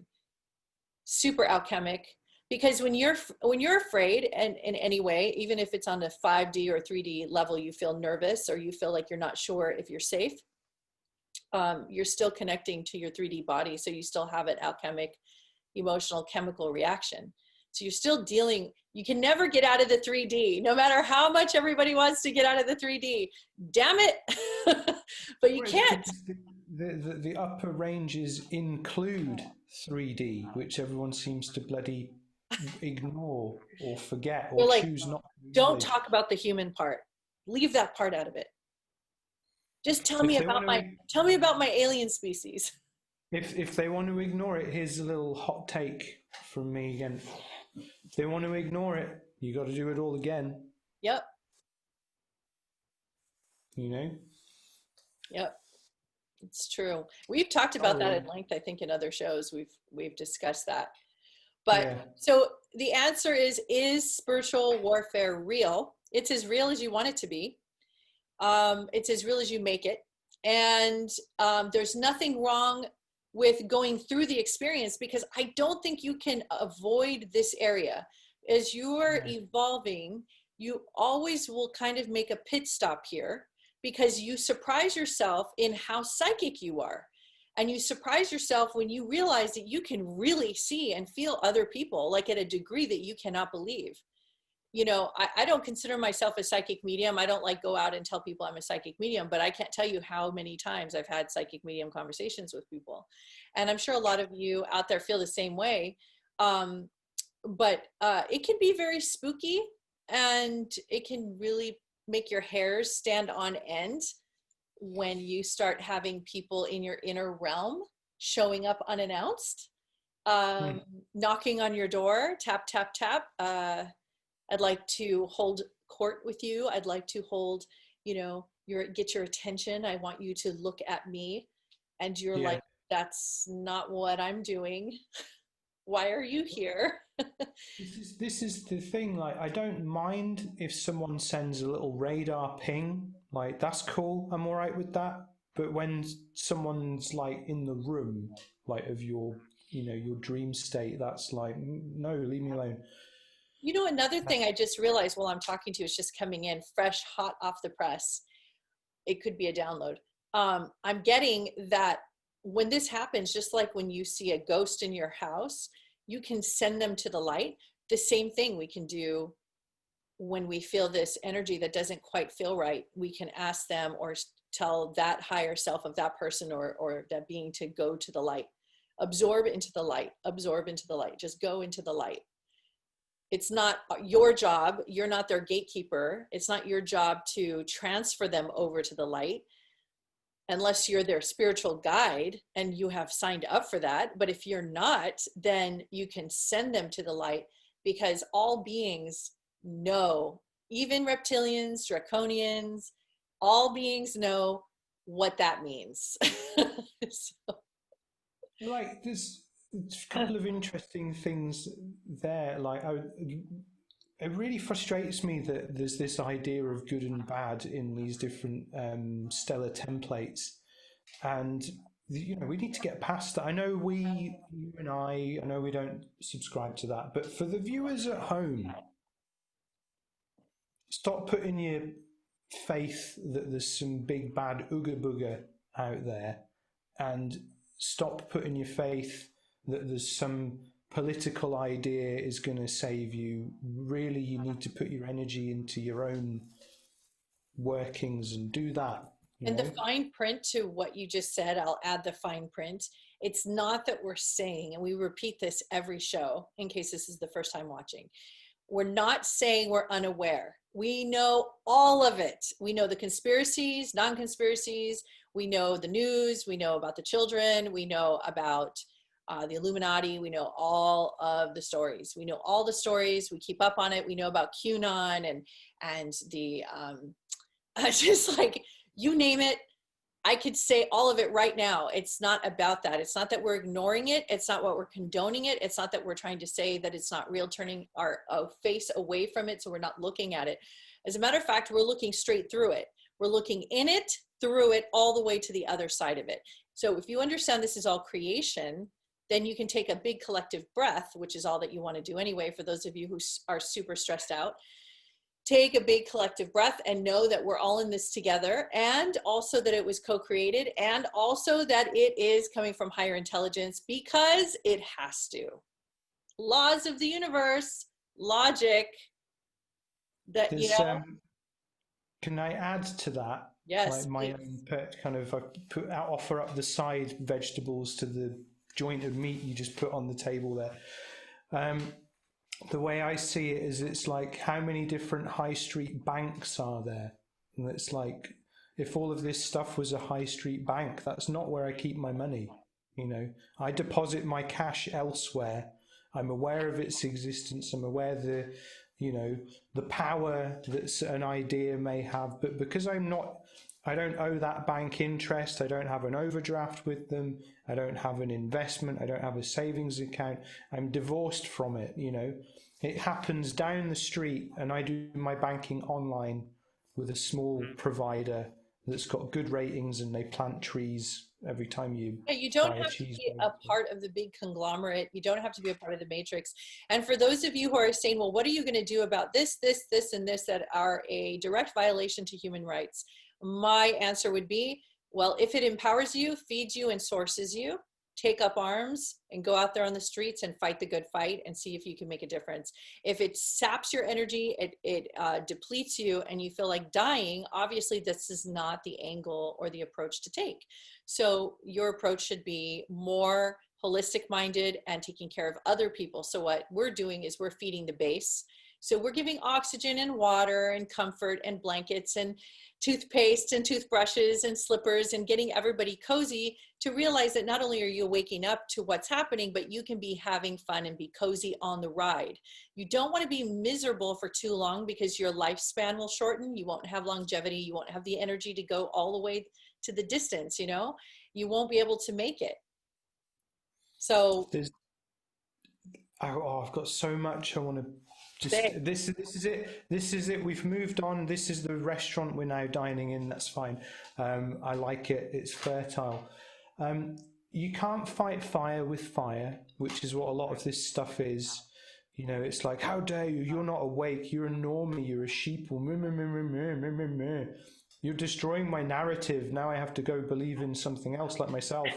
super alchemic. Because when you're afraid, and in any way, even if it's on the 5D or 3D level, you feel nervous or you feel like you're not sure if you're safe, you're still connecting to your 3D body. So you still have an alchemic, emotional, chemical reaction. So you're still dealing, you can never get out of the 3D, no matter how much everybody wants to get out of the 3D. Damn it. But you can't. The upper ranges include 3D, which everyone seems to bloody ignore or forget or choose not to. Don't talk about the human part. Leave that part out of it. Just tell me about my alien species. If they want to ignore it, here's a little hot take from me again. If they want to ignore it, you got to do it all again. Yep. You know? Yep. It's true. We've talked about that at length, I think, in other shows. We've discussed that. But so the answer is spiritual warfare real? It's as real as you want it to be. It's as real as you make it. And there's nothing wrong with going through the experience, because I don't think you can avoid this area. As you're evolving, you always will kind of make a pit stop here, because you surprise yourself in how psychic you are. And you surprise yourself when you realize that you can really see and feel other people, like at a degree that you cannot believe. You know, I don't consider myself a psychic medium. I don't like go out and tell people I'm a psychic medium, but I can't tell you how many times I've had psychic medium conversations with people. And I'm sure a lot of you out there feel the same way. But it can be very spooky. And it can really make your hairs stand on end when you start having people in your inner realm showing up unannounced, Hmm. knocking on your door, tap, tap, tap. I'd like to hold court with you. I'd like to hold, get your attention. I want you to look at me. And you're Yeah. like, that's not what I'm doing. Why are you here? This is the thing. Like, I don't mind if someone sends a little radar ping. Like, that's cool. I'm all right with that. But when someone's like in the room, like of your, your dream state, that's like, no, leave me alone. Another thing I just realized while I'm talking to you is just coming in fresh, hot off the press. It could be a download. I'm getting that when this happens, just like when you see a ghost in your house, you can send them to the light. The same thing we can do when we feel this energy that doesn't quite feel right. We can ask them or tell that higher self of that person or that being to go to the light, absorb into the light, absorb into the light, just go into the light. It's not your job. You're not their gatekeeper. It's not your job to transfer them over to the light unless you're their spiritual guide and you have signed up for that. But if you're not, then you can send them to the light, because all beings know, even reptilians, draconians, all beings know what that means. So, Like, there's a couple of interesting things there. Like, it really frustrates me that there's this idea of good and bad in these different stellar templates, and we need to get past that. I know you and I know we don't subscribe to that, but for the viewers at home, stop putting your faith that there's some big bad ooga booga out there, and stop putting your faith that there's some political idea is going to save you. Really, you need to put your energy into your own workings and do that, and the fine print to what you just said, I'll add the fine print. It's not that we're saying, and we repeat this every show in case this is the first time watching, we're not saying we're unaware. We know all of it. We know the conspiracies, non-conspiracies. We know the news. We know about the children. We know about the Illuminati. We know all of the stories. We know all the stories. We keep up on it. We know about QAnon and the just like, you name it. I could say all of it right now. It's not about that. It's not that we're ignoring it. It's not what we're condoning it. It's not that we're trying to say that it's not real, turning our face away from it so we're not looking at it. As a matter of fact, we're looking straight through it. We're looking in it, through it, all the way to the other side of it. So if you understand this is all creation, then you can take a big collective breath, which is all that you want to do anyway, for those of you who are super stressed out. Take a big collective breath and know that we're all in this together, and also that it was co-created, and also that it is coming from higher intelligence, because it has to. Laws of the universe, logic, that, There's can I add to that? yes, Like my please. own kind of, offer up the side vegetables to the joint of meat you just put on the table there. The way I see it is, it's like, how many different high street banks are there? And it's like, if all of this stuff was a high street bank, that's not where I keep my money. I deposit my cash elsewhere. I'm aware of its existence. I'm aware the power that an idea may have, but because I don't owe that bank interest. I don't have an overdraft with them. I don't have an investment. I don't have a savings account. I'm divorced from it. It happens down the street, and I do my banking online with a small provider that's got good ratings, and they plant trees every time you Yeah, you don't buy a have to be cheeseburger. a part of the big conglomerate. You don't have to be a part of the matrix. And for those of you who are saying, well, what are you going to do about this, and this that are a direct violation to human rights? My answer would be, well, if it empowers you, feeds you, and sources you, take up arms and go out there on the streets and fight the good fight and see if you can make a difference. If it saps your energy, it depletes you, and you feel like dying, obviously this is not the angle or the approach to take. So your approach should be more holistic minded and taking care of other people. So what we're doing is we're feeding the base. So we're giving oxygen and water and comfort and blankets and toothpaste and toothbrushes and slippers and getting everybody cozy to realize that not only are you waking up to what's happening, but you can be having fun and be cozy on the ride. You don't want to be miserable for too long because your lifespan will shorten. You won't have longevity. You won't have the energy to go all the way to the distance, you know? You won't be able to make it. So I've got so much I want to this is it. This is it. We've moved on. This is the restaurant we're now dining in. That's fine. I like it. It's fertile. You can't fight fire with fire, which is what a lot of this stuff is. You know, it's like, how dare you? You're not awake. You're a normie. You're a sheeple. You're destroying my narrative. Now I have to go believe in something else like myself.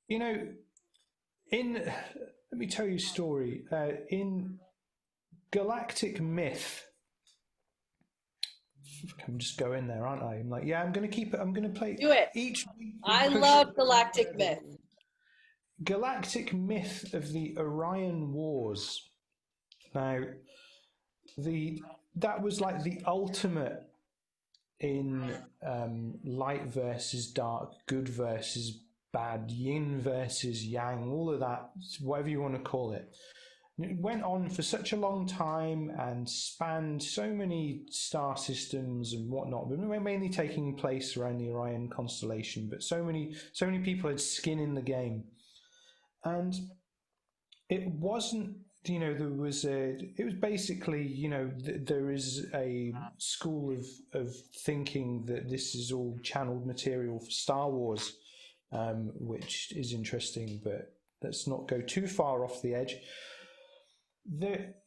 You know, let me tell you a story. In galactic myth, I'm just going there, aren't I? I'm like, yeah, I'm going to keep it. I'm going to play. Do it. Each week. I love galactic myth. Galactic myth of the Orion Wars. Now, that was like the ultimate in light versus dark, good versus bad, yin versus yang, all of that, whatever you want to call it. It went on for such a long time and spanned so many star systems and whatnot, but mainly taking place around the Orion constellation. But so many people had skin in the game, and it wasn't. You know, it was basically, you know, there is a school of thinking that this is all channeled material for Star Wars, which is interesting, but let's not go too far off the edge.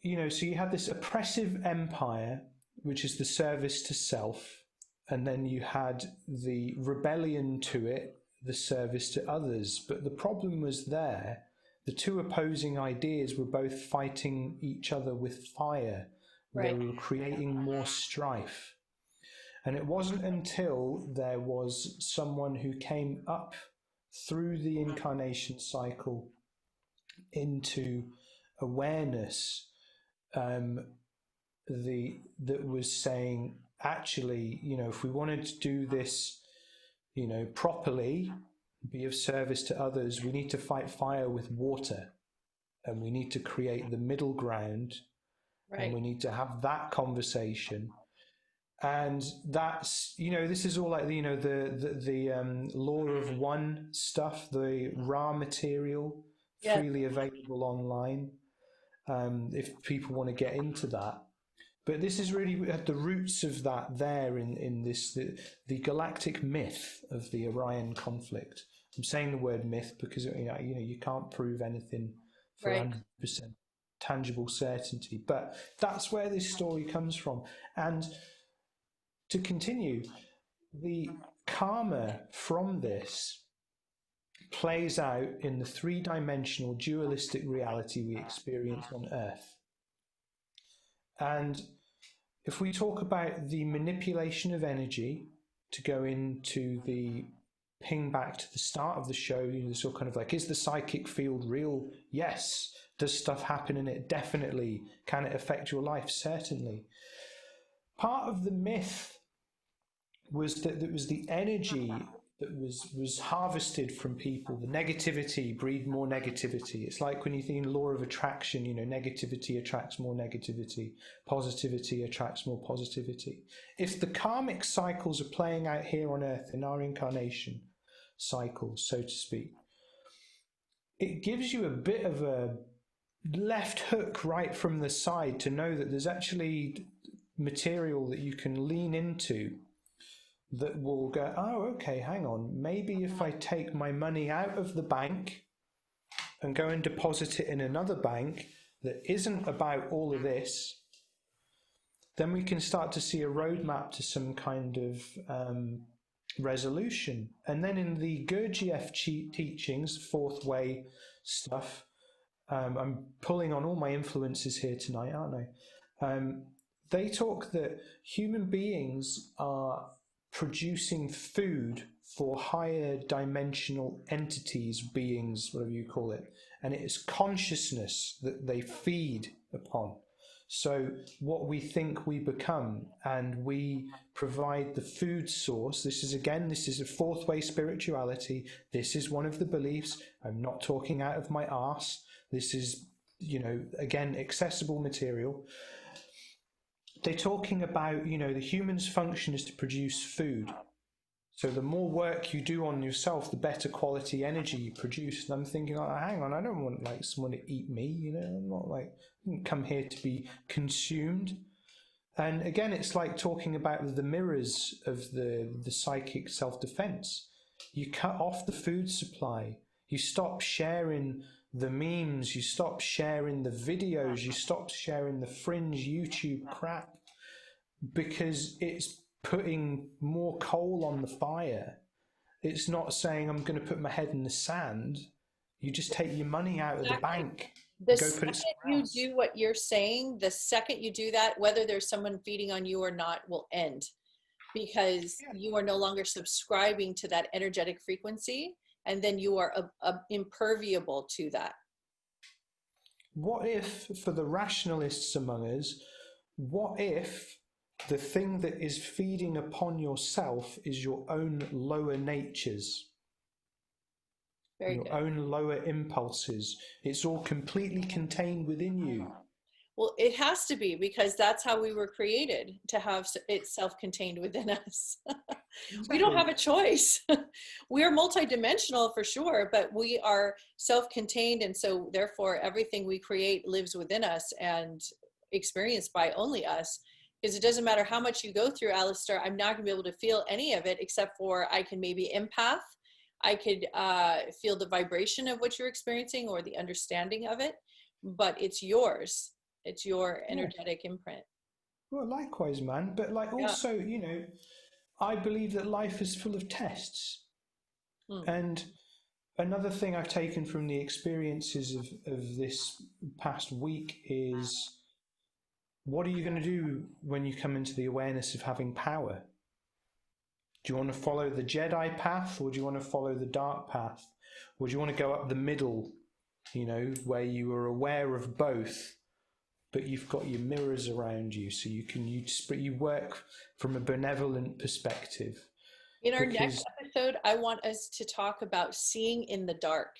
You know, so you had this oppressive empire, which is the service to self, and then you had the rebellion to it, the service to others. But the problem was there. The two opposing ideas were both fighting each other with fire. Right. They were creating more strife. And it wasn't until there was someone who came up through the incarnation cycle into awareness that was saying, actually, you know, if we wanted to do this, you know, properly, be of service to others, we need to fight fire with water, and we need to create the middle ground. Right. And we need to have that conversation. And that's, you know, this is all like, you know, the law of one stuff, the raw material, freely available online, if people want to get into that. But this is really at the roots of that there in this, the galactic myth of the Orion conflict. I'm saying the word myth because, you know, you can't prove anything for 100% tangible certainty. But that's where this story comes from. And to continue, the karma from this plays out in the three-dimensional dualistic reality we experience on Earth. And if we talk about the manipulation of energy, to go into the ping back to the start of the show, you know, sort of kind of like, is the psychic field real? Yes. Does stuff happen in it? Definitely. Can it affect your life? Certainly. Part of the myth was that it was the energy that was harvested from people. The negativity breed more negativity. It's like when you think in law of attraction, you know, negativity attracts more negativity, positivity attracts more positivity. If the karmic cycles are playing out here on Earth in our incarnation cycles, so to speak, it gives you a bit of a left hook right from the side to know that there's actually material that you can lean into that will go, oh, okay, hang on. Maybe if I take my money out of the bank and go and deposit it in another bank that isn't about all of this, then we can start to see a roadmap to some kind of resolution. And then in the Gurdjieff teachings, fourth way stuff, I'm pulling on all my influences here tonight, aren't I? They talk that human beings are producing food for higher dimensional entities, beings, whatever you call it. and it is consciousness that they feed upon. So what we think we become, and we provide the food source. This is a fourth way spirituality. This is one of the beliefs. I'm not talking out of my arse. This is, again, accessible material. They're talking about, the human's function is to produce food. So the more work you do on yourself, the better quality energy you produce. And I'm thinking, oh, hang on, I don't want someone to eat me. I'm not I didn't come here to be consumed. And again, it's like talking about the mirrors of the psychic self-defense. You cut off the food supply. You stop sharing the memes. You stop sharing the videos. You stop sharing the fringe YouTube crap, because it's putting more coal on the fire. It's not saying I'm going to put my head in the sand. You just take your money out of the bank. The second you do what you're saying, the second you do that, whether there's someone feeding on you or not, will end, because you are no longer subscribing to that energetic frequency, and then you are imperviable to that. What if, for the rationalists among us, what if the thing that is feeding upon yourself is your own lower natures? Your own lower impulses. It's all completely contained within you. Well, it has to be, because that's how we were created, to have it self-contained within us. Exactly. We don't have a choice. We are multidimensional for sure, but we are self-contained, and so therefore everything we create lives within us and experienced by only us. Because it doesn't matter how much you go through, Alastair, I'm not going to be able to feel any of it, except for I can maybe empath. I could feel the vibration of what you're experiencing or the understanding of it, but it's yours. It's your energetic imprint. Well, likewise, man. But also, I believe that life is full of tests. And another thing I've taken from the experiences of this past week is, what are you going to do when you come into the awareness of having power? Do you want to follow the Jedi path, or do you want to follow the dark path? Or do you want to go up the middle, where you are aware of both, but you've got your mirrors around you, so you work from a benevolent perspective? In our next episode, I want us to talk about seeing in the dark.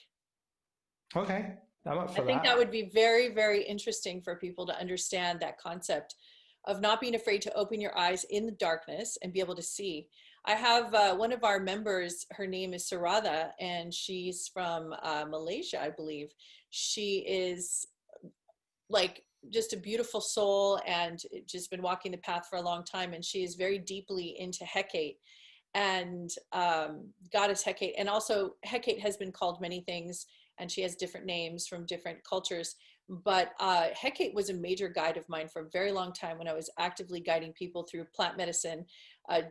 Okay, I'm up for that. I think that would be very, very interesting for people to understand that concept of not being afraid to open your eyes in the darkness and be able to see. I have one of our members, her name is Sarada, and she's from Malaysia, I believe. She is just a beautiful soul, and just been walking the path for a long time, and she is very deeply into Hecate and goddess Hecate. And also Hecate has been called many things, and she has different names from different cultures. But Hecate was a major guide of mine for a very long time when I was actively guiding people through plant medicine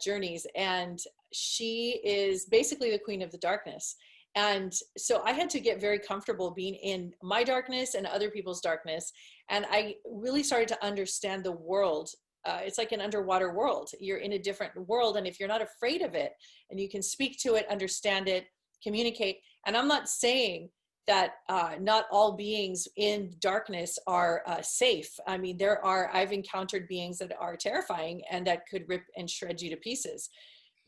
journeys. And she is basically the queen of the darkness. And so I had to get very comfortable being in my darkness and other people's darkness. And I really started to understand the world. It's like an underwater world. You're in a different world. And if you're not afraid of it, and you can speak to it, understand it, communicate. And I'm not saying that not all beings in darkness are safe. I mean, I've encountered beings that are terrifying and that could rip and shred you to pieces.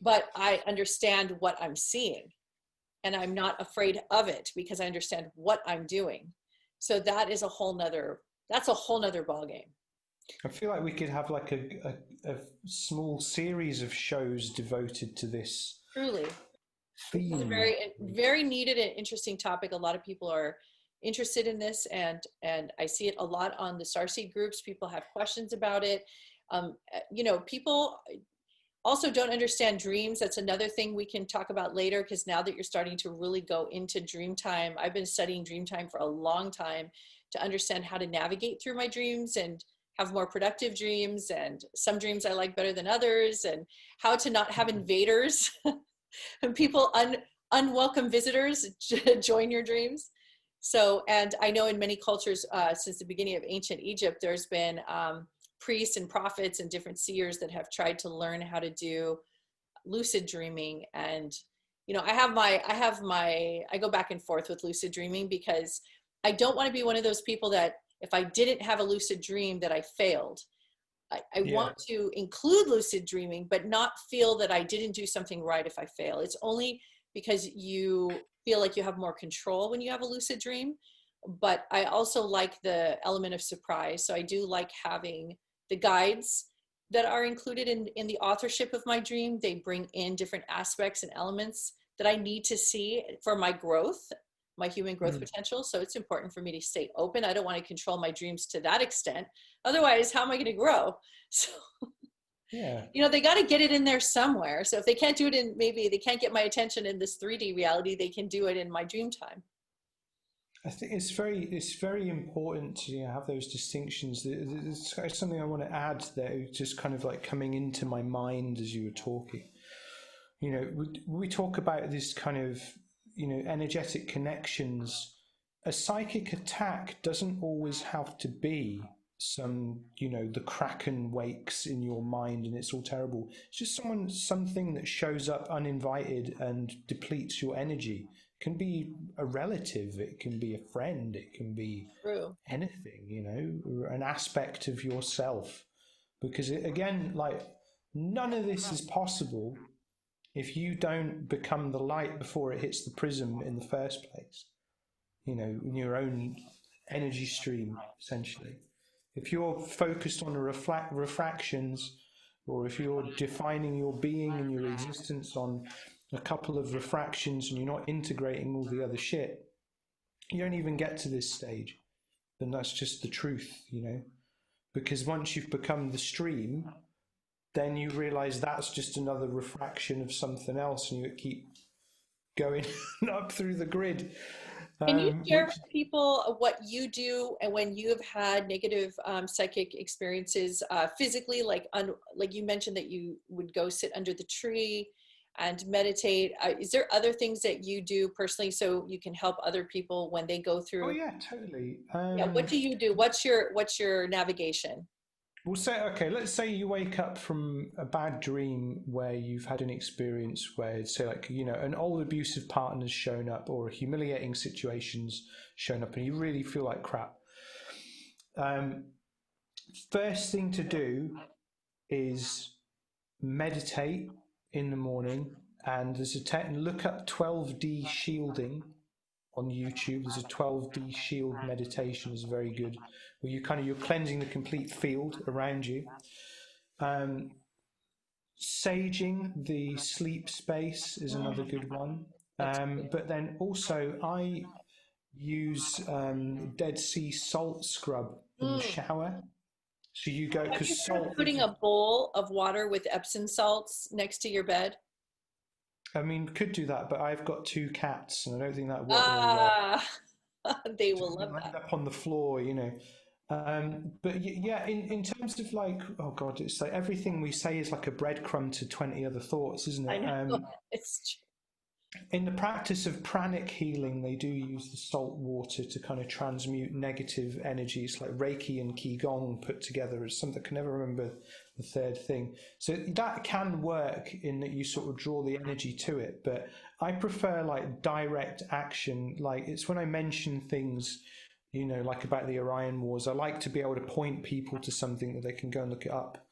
But I understand what I'm seeing, and I'm not afraid of it because I understand what I'm doing. So that is a whole nother ballgame. I feel like we could have a small series of shows devoted to this. Truly. Theme. It's a very, very needed and interesting topic. A lot of people are interested in this, and I see it a lot on the Starseed groups. People have questions about it. People also don't understand dreams. That's another thing we can talk about later, because now that you're starting to really go into dream time, I've been studying dream time for a long time to understand how to navigate through my dreams and have more productive dreams. And some dreams I like better than others, and how to not have invaders and people, unwelcome visitors join your dreams. So, and I know in many cultures since the beginning of ancient Egypt, there's been priests and prophets and different seers that have tried to learn how to do lucid dreaming. And I go back and forth with lucid dreaming, because I don't want to be one of those people that if I didn't have a lucid dream that I failed. I Yeah. want to include lucid dreaming, but not feel that I didn't do something right if I fail. It's only because you feel like you have more control when you have a lucid dream. But I also like the element of surprise. So I do like having the guides that are included in the authorship of my dream. They bring in different aspects and elements that I need to see for my growth, my human growth Mm. potential. So it's important for me to stay open. I don't want to control my dreams to that extent. Otherwise, how am I going to grow? So, Yeah. they got to get it in there somewhere. So if they can't do it in, maybe they can't get my attention in this 3D reality, they can do it in my dream time. I think it's very important to have those distinctions. It's something I want to add there, just kind of like coming into my mind as you were talking. We talk about this kind of energetic connections. A psychic attack doesn't always have to be the kraken wakes in your mind and it's all terrible. It's just something that shows up uninvited and depletes your energy. It can be a relative, it can be a friend, it can be True. anything, an aspect of yourself. Because again, like, none of this is possible if you don't become the light before it hits the prism in the first place, in your own energy stream, essentially. If you're focused on the refractions, or if you're defining your being and your existence on a couple of refractions and you're not integrating all the other shit, you don't even get to this stage. Then that's just the truth. Because once you've become the stream, then you realize that's just another refraction of something else, and you keep going up through the grid. Can you share Which with people what you do and when you have had negative psychic experiences physically, like you mentioned that you would go sit under the tree and meditate. Is there other things that you do personally so you can help other people when they go Oh through? yeah, totally. Yeah, what do you do? What's your navigation? We'll say, okay, let's say you wake up from a bad dream where you've had an experience where, say, like, an old abusive partner's shown up or a humiliating situation's shown up and you really feel like crap. Um, First thing to do is meditate in the morning, and look up 12D shielding on YouTube. There's a 12D shield meditation, is very good, where you're cleansing the complete field around you. Saging the sleep space is another good one. That's But then also I use Dead Sea salt scrub in the mm. shower. So you go, Have you because heard of salt, putting a bowl of water with Epsom salts next to your bed? I mean, could do that, but I've got two cats and I don't think that'd work very well. Ah, they will love They'll end that. up on the floor. But yeah, in terms of like, oh God, it's like everything we say is like a breadcrumb to 20 other thoughts, isn't I it? know. It's In the practice of pranic healing, they do use the salt water to kind of transmute negative energies, like Reiki and Qigong put together. It's something I can never remember the third thing. So that can work in that you sort of draw the energy to it. But I prefer like direct action. Like, it's when I mention things, like about the Orion Wars, I like to be able to point people to something that they can go and look it up.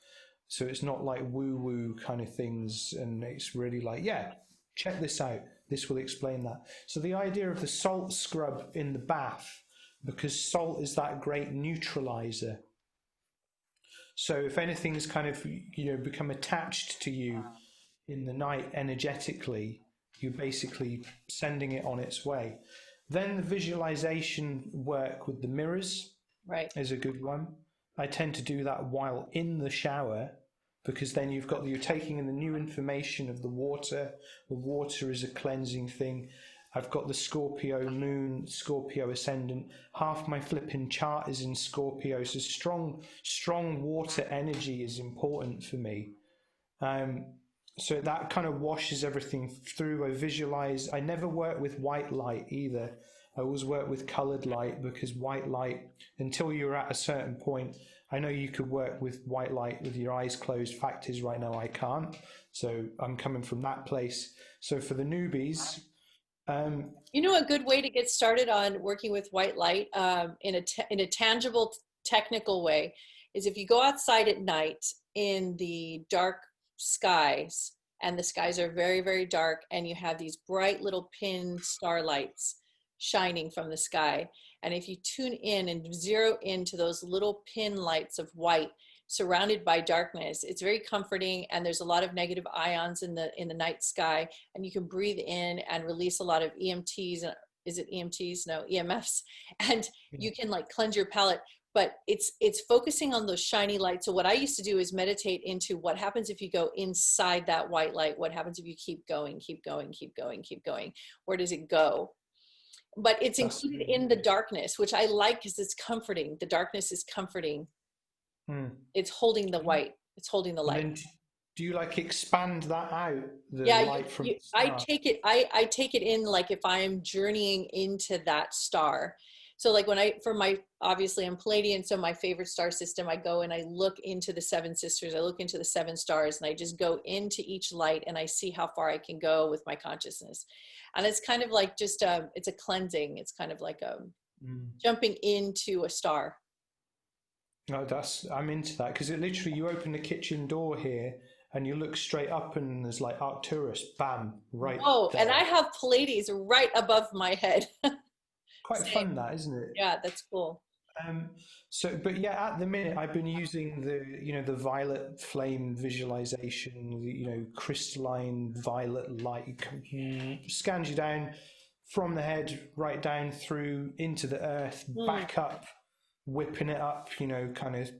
So it's not like woo woo kind of things, and it's really like, yeah, check this out. This will explain that. So the idea of the salt scrub in the bath, because salt is that great neutralizer. So if anything's kind of become attached to you in the night energetically, you're basically sending it on its way. Then the visualization work with the mirrors right. is a good one. I tend to do that while in the shower, because then you're taking in the new information of the water. The water is a cleansing thing. I've got the Scorpio moon, Scorpio ascendant. Half my flipping chart is in Scorpio, so strong water energy is important for me. So that kind of washes everything through. I visualize. I never work with white light either. I always work with colored light, because white light, until you're at a certain point, I know you could work with white light with your eyes closed. Fact is, right now I can't. So I'm coming from that place. So for the newbies, You know, a good way to get started on working with white light in a tangible, technical way is if you go outside at night in the dark skies, and the skies are very, very dark, and you have these bright little pin starlights shining from the sky. And if you tune in and zero into those little pin lights of white surrounded by darkness, it's very comforting, and there's a lot of negative ions in the night sky, and you can breathe in and release a lot of EMTs. Is it EMTs? No, EMFs. And you can like cleanse your palate, but it's focusing on those shiny lights. So what I used to do is meditate into what happens if you go inside that white light. What happens if you keep going, keep going, keep going, keep going? Where does it go? But it's included in the darkness, which I like because it's comforting. The darkness is comforting. It's holding the white. It's holding the light. Do you like expand that out? The Yeah, light from the I star? take it. I take it in like if I'm journeying into that star. So like when obviously I'm Pleiadian, so my favorite star system, I go and I look into the seven sisters, I look into the seven stars, and I just go into each light and I see how far I can go with my consciousness. And it's kind of like just it's a cleansing. It's kind of like jumping into a star. No, I'm into that because it literally, you open the kitchen door here and you look straight up and there's like Arcturus, bam, right. Oh, there. and I have Pleiades right above my head. Quite fun, that, isn't it? Yeah, that's cool. But yeah, at the minute I've been using the violet flame visualization, crystalline violet light scans you down from the head right down through into the earth, back up, whipping it up, kind of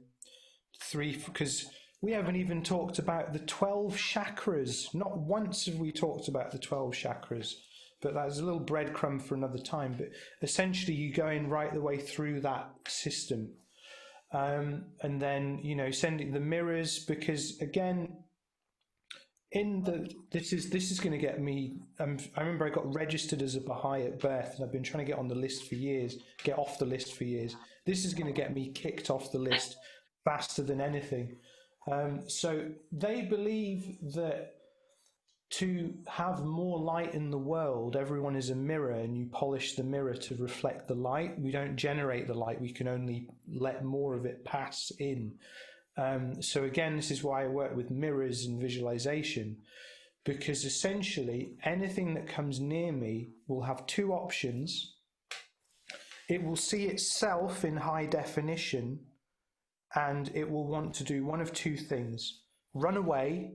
because we haven't even talked about the 12 chakras. Not once have we talked about the 12 chakras. But that's a little breadcrumb for another time. But essentially, you're going right the way through that system, and then sending the mirrors, because again, this is going to get me. I remember I got registered as a Baha'i at birth, and I've been trying to get on the list for years, get off the list for years. This is going to get me kicked off the list faster than anything. So they believe that to have more light in the world, everyone is a mirror, and you polish the mirror to reflect the light. We don't generate the light, we can only let more of it pass in. So again, this is why I work with mirrors and visualization, because essentially anything that comes near me will have two options. It will see itself in high definition, and it will want to do one of two things: run away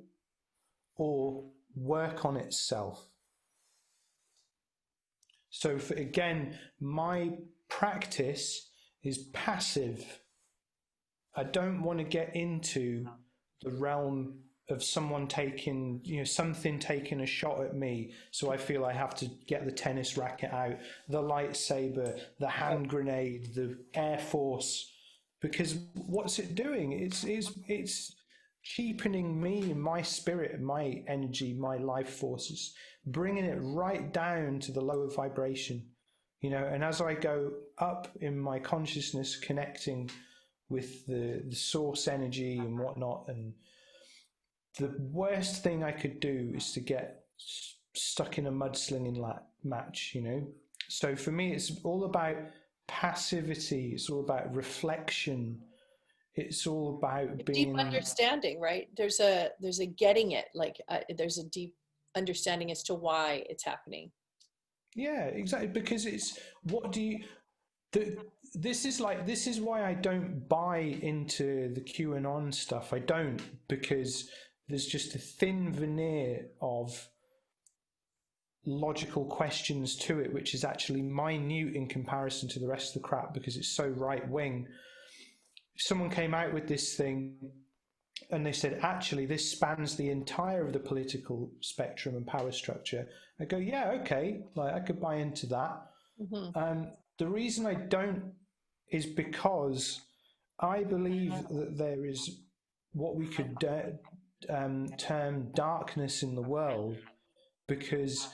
or work on itself. So again, my practice is passive. I don't want to get into the realm of someone taking, something taking a shot at me, so I feel I have to get the tennis racket out, the lightsaber, the hand grenade, the Air Force, because what's it doing? It's cheapening me, my spirit, my energy, my life forces, bringing it right down to the lower vibration, and as I go up in my consciousness, connecting with the source energy and whatnot, and the worst thing I could do is to get stuck in a mudslinging match, So for me, it's all about passivity, it's all about reflection, it's all about being deep understanding, right? There's a getting it, like there's a deep understanding as to why it's happening. Yeah, exactly. Because it's this is why I don't buy into the QAnon stuff. I don't, because there's just a thin veneer of logical questions to it, which is actually minute in comparison to the rest of the crap, because it's so right wing. Someone came out with this thing and they said, actually, this spans the entire of the political spectrum and power structure. I go, yeah, okay, like I could buy into that. The reason I don't is because I believe that there is what we could term darkness in the world, because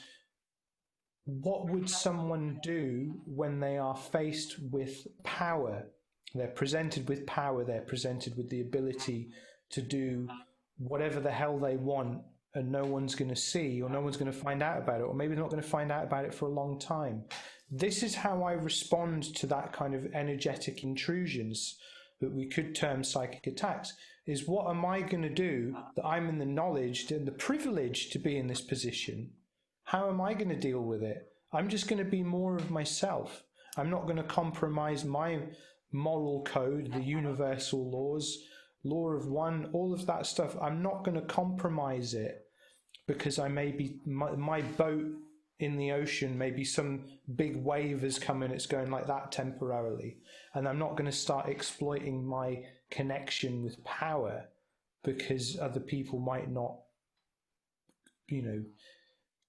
what would someone do when they are faced with power? They're presented with power, they're presented with the ability to do whatever the hell they want and no one's going to see, or no one's going to find out about it, or maybe they're not going to find out about it for a long time. This is how I respond to that kind of energetic intrusions that we could term psychic attacks, is what am I going to do that I'm in the knowledge and the privilege to be in this position? How am I going to deal with it? I'm just going to be more of myself. I'm not going to compromise my moral code, the universal laws, law of one, all of that stuff. I'm not going to compromise it because I may be, my boat in the ocean, maybe some big wave has come in, it's going like that temporarily. And I'm not going to start exploiting my connection with power because other people might not,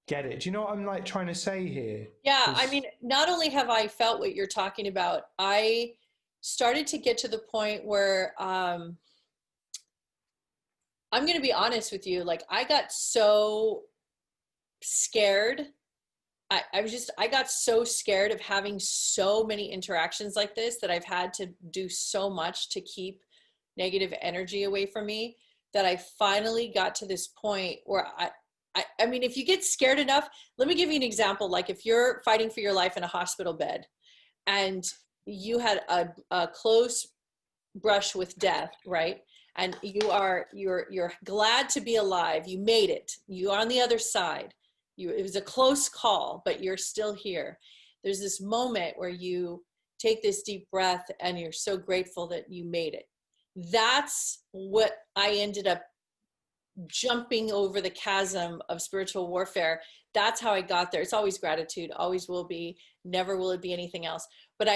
get it. Do you know what I'm like trying to say here? Yeah, I mean, not only have I felt what you're talking about, I started to get to the point where I'm going to be honest with you, like I got so scared. I got so scared of having so many interactions like this that I've had to do so much to keep negative energy away from me that I finally got to this point where I mean, if you get scared enough, let me give you an example. Like if you're fighting for your life in a hospital bed and you had a close brush with death, right? And you're glad to be alive. You made it. You are on the other side. It was a close call, but you're still here. There's this moment where you take this deep breath and you're so grateful that you made it. That's what I ended up jumping over the chasm of spiritual warfare. That's how I got there. It's always gratitude, always will be, never will it be anything else. But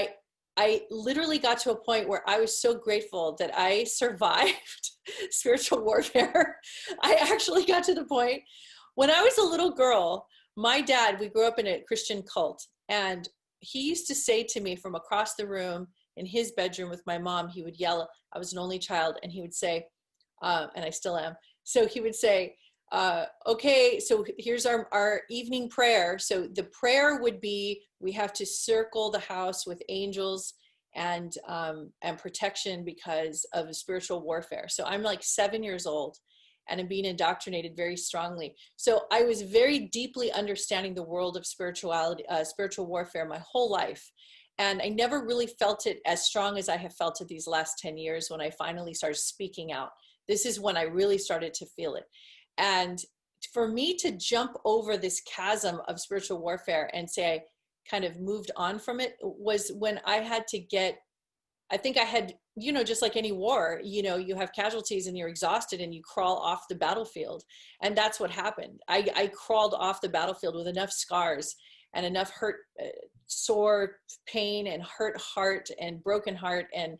I literally got to a point where I was so grateful that I survived spiritual warfare. I actually got to the point when I was a little girl, my dad, we grew up in a Christian cult, and he used to say to me from across the room in his bedroom with my mom, he would yell, I was an only child, and he would say, and I still am, so he would say, okay, so here's our evening prayer. So the prayer would be, we have to circle the house with angels and protection because of spiritual warfare. So I'm like 7 years old and I'm being indoctrinated very strongly. So I was very deeply understanding the world of spirituality, spiritual warfare my whole life. And I never really felt it as strong as I have felt it these last 10 years when I finally started speaking out. This is when I really started to feel it. And for me to jump over this chasm of spiritual warfare and say I kind of moved on from it was when I had to I think I had, just like any war, you have casualties and you're exhausted and you crawl off the battlefield. And that's what happened. I crawled off the battlefield with enough scars and enough hurt, sore pain and hurt heart and broken heart and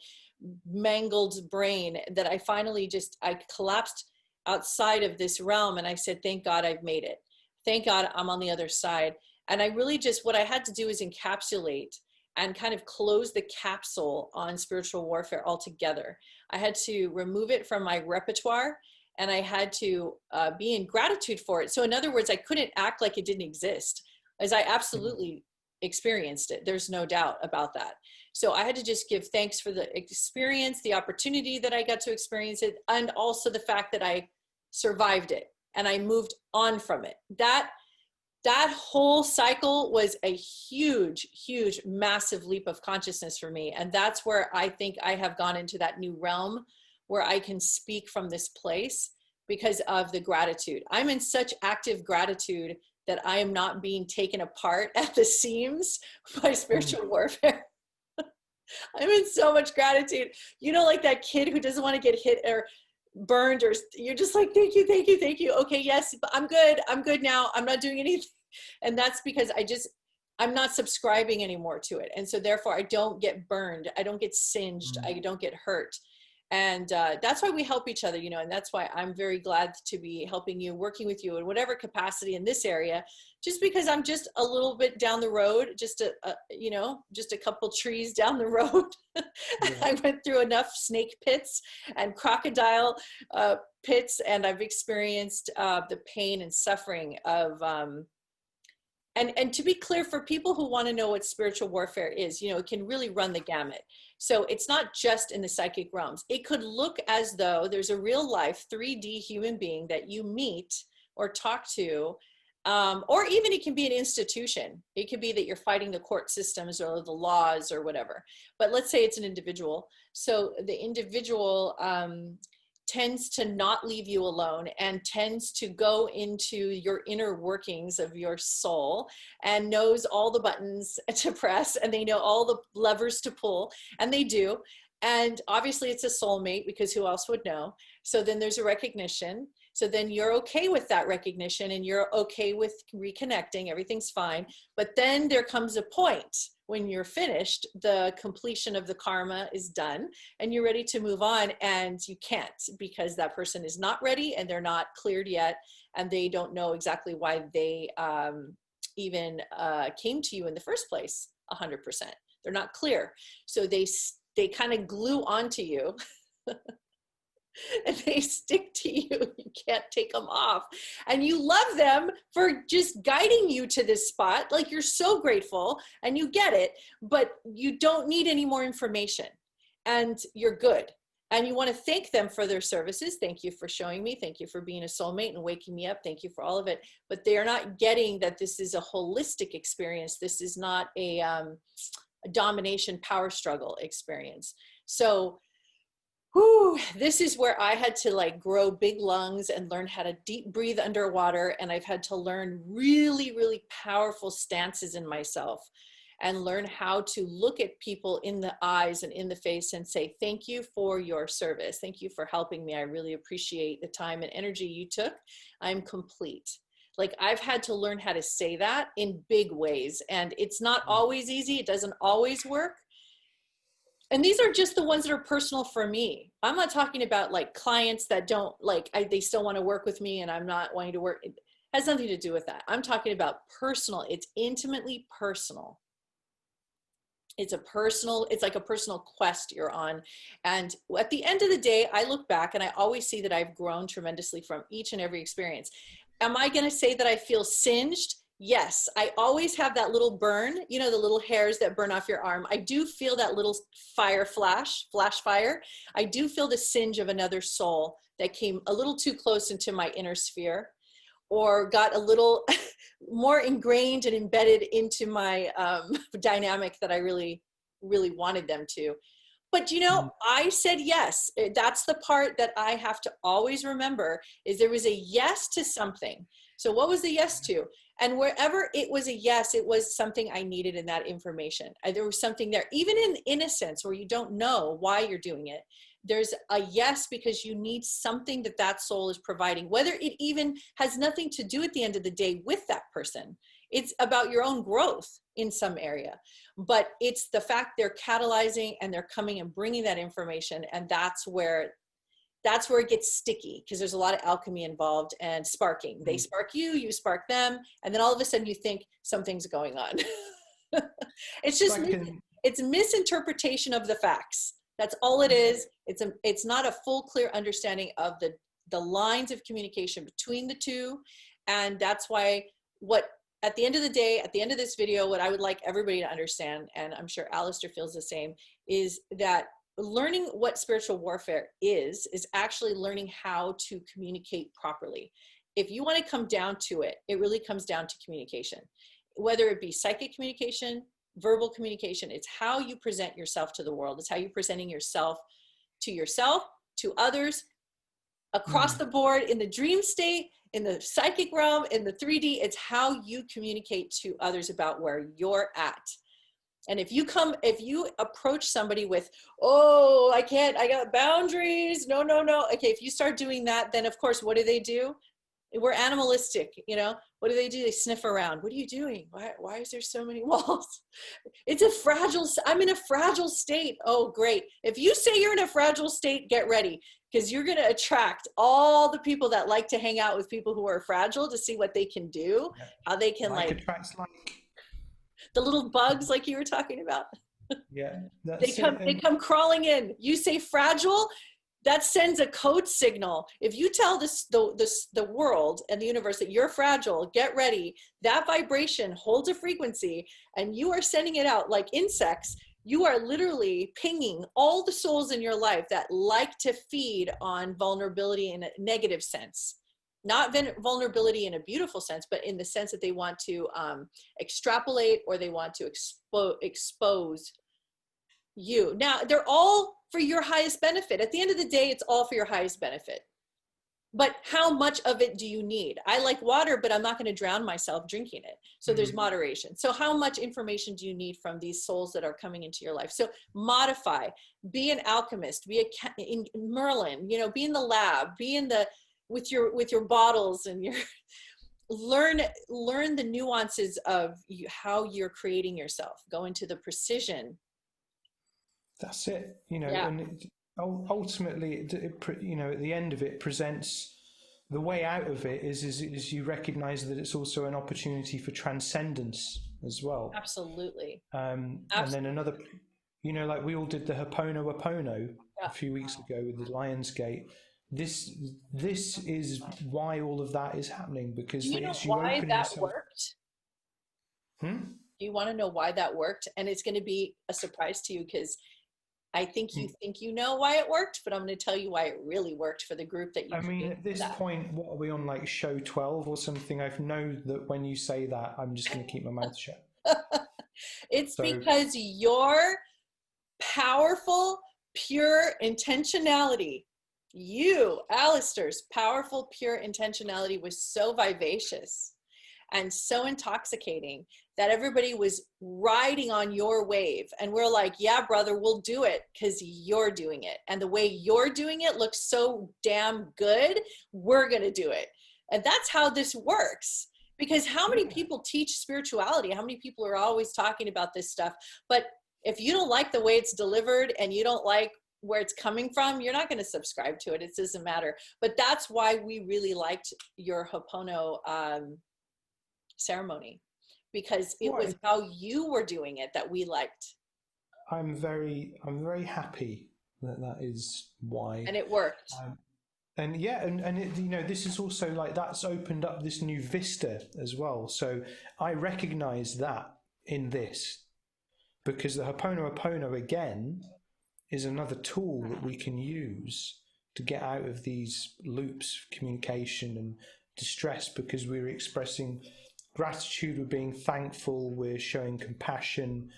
mangled brain that I finally I collapsed outside of this realm. And I said, thank God I've made it. Thank God I'm on the other side. And I really what I had to do is encapsulate and kind of close the capsule on spiritual warfare altogether. I had to remove it from my repertoire and I had to be in gratitude for it. So in other words, I couldn't act like it didn't exist, as I absolutely experienced it. There's no doubt about that. So I had to just give thanks for the experience, the opportunity that I got to experience it, and also the fact that I survived it and I moved on from it. That whole cycle was a huge, huge, massive leap of consciousness for me. And that's where I think I have gone into that new realm where I can speak from this place because of the gratitude. I'm in such active gratitude that I am not being taken apart at the seams by spiritual warfare. I'm in so much gratitude. Like that kid who doesn't want to get hit or burned, or you're just like, thank you, thank you, thank you. Okay, yes, I'm good now. I'm not doing anything. And that's because I'm not subscribing anymore to it. And so therefore I don't get burned. I don't get singed. I don't get hurt. And that's why we help each other, and that's why I'm very glad to be helping you, working with you in whatever capacity in this area, just because I'm just a little bit down the road, just a couple trees down the road. Yeah. I went through enough snake pits and crocodile pits, and I've experienced the pain and suffering of, and to be clear, for people who want to know what spiritual warfare is, it can really run the gamut. So it's not just in the psychic realms. It could look as though there's a real life 3D human being that you meet or talk to. Or even it can be an institution. It could be that you're fighting the court systems or the laws or whatever. But let's say it's an individual. So the individual tends to not leave you alone and tends to go into your inner workings of your soul and knows all the buttons to press, and they know all the levers to pull, and they do. And obviously it's a soulmate, because who else would know? So then there's a recognition. So then you're okay with that recognition and you're okay with reconnecting, everything's fine. But then there comes a point when you're finished, the completion of the karma is done and you're ready to move on, and you can't, because that person is not ready and they're not cleared yet, and they don't know exactly why they even came to you in the first place 100%. They're not clear. So they kind of glue onto you and they stick to you. You can't take them off. And you love them for just guiding you to this spot. Like, you're so grateful and you get it, but you don't need any more information and you're good. And you want to thank them for their services. Thank you for showing me. Thank you for being a soulmate and waking me up. Thank you for all of it. But they're not getting that this is a holistic experience. This is not a domination power struggle experience. So this is where I had to like grow big lungs and learn how to deep breathe underwater. And I've had to learn really, really powerful stances in myself and learn how to look at people in the eyes and in the face and say, thank you for your service. Thank you for helping me. I really appreciate the time and energy you took. I'm complete. Like, I've had to learn how to say that in big ways, and it's not always easy. It doesn't always work. And these are just the ones that are personal for me. I'm not talking about like clients that don't like, they still want to work with me and I'm not wanting to work. It has nothing to do with that. I'm talking about personal. It's intimately personal. It's like a personal quest you're on. And at the end of the day, I look back and I always see that I've grown tremendously from each and every experience. Am I going to say that I feel singed? Yes, I always have that little burn, you know, the little hairs that burn off your arm. I do feel that little flash fire. I do feel the singe of another soul that came a little too close into my inner sphere, or got a little more ingrained and embedded into my dynamic that I really, really wanted them to. But, you know, I said yes. That's the part that I have to always remember, is there was a yes to something. So what was the yes to? And wherever it was a yes, it was something I needed in that information. There was something there, even in innocence, where you don't know why you're doing it. There's a yes because you need something that that soul is providing, whether it even has nothing to do at the end of the day with that person. It's about your own growth in some area, but it's the fact they're catalyzing and they're coming and bringing that information. And that's where it gets sticky, because there's a lot of alchemy involved and sparking. They spark you, you spark them, and then all of a sudden you think something's going on. It's just, it's misinterpretation of the facts. That's all it is. It's not a full, clear understanding of the lines of communication between the two. And that's why at the end of the day, at the end of this video, what I would like everybody to understand, and I'm sure Alastair feels the same, is that learning what spiritual warfare is actually learning how to communicate properly. If you want to come down to it, it really comes down to communication, whether it be psychic communication, verbal communication. It's how you present yourself to the world. It's how you're presenting yourself, to others, across the board, in the dream state, in the psychic realm, in the 3D. It's how you communicate to others about where you're at. And if you approach somebody with, oh, I can't, I got boundaries, no. Okay, if you start doing that, then of course, what do? We're animalistic, you know? What do? They sniff around. What are you doing? Why is there so many walls? I'm in a fragile state. Oh, great. If you say you're in a fragile state, get ready, because you're going to attract all the people that like to hang out with people who are fragile to see what they can do, how they can attracts the little bugs like you were talking about. Yeah. They come crawling in. You say fragile, that sends a code signal. If you tell the world and the universe that you're fragile, get ready. That vibration holds a frequency, and you are sending it out like insects. You are literally pinging all the souls in your life that like to feed on vulnerability in a negative sense. not vulnerability in a beautiful sense, but in the sense that they want to extrapolate, or they want to expose you. Now, they're all for your highest benefit. At the end of the day, it's all for your highest benefit. But how much of it do you need? I like water, but I'm not going to drown myself drinking it. So there's moderation. So how much information do you need from these souls that are coming into your life? So modify, be an alchemist, be in Merlin, you know, be in the lab, be in the, with your bottles and your, learn the nuances of how you're creating yourself. Go into the precision. That's it, you know, Yeah. and ultimately, you know, at the end of it, presents the way out of it is you recognize that it's also an opportunity for transcendence as well. Absolutely. And then another, you know, like we all did the Ho'oponopono a few weeks ago with the Lionsgate. This is why all of that is happening, because Do you know it's you why opening that yourself. worked? Do you want to know why that worked? And it's going to be a surprise to you, because I think you know why it worked, but I'm going to tell you why it really worked for the group that you. I mean, at this point, what are we on, like show 12 or something? I know that when you say that, I'm just going to keep my mouth shut. It's because your powerful, pure intentionality, you, Alastair's powerful, pure intentionality was so vivacious and so intoxicating that everybody was riding on your wave. And we're like, yeah, brother, we'll do it because you're doing it. And the way you're doing it looks so damn good, we're going to do it. And that's how this works. Because how many people teach spirituality? How many people are always talking about this stuff? But if you don't like the way it's delivered and you don't like where it's coming from, you're not going to subscribe to it. It doesn't matter. But that's why we really liked your Ho'opono ceremony, because it was how you were doing it that we liked. I'm very happy that is why. And it worked. And yeah, and it, you know, this is also like, that's opened up this new vista as well. So I recognize that in this, because the Ho'oponopono again is another tool that we can use to get out of these loops of communication and distress, because we're expressing gratitude, we're being thankful, we're showing compassion,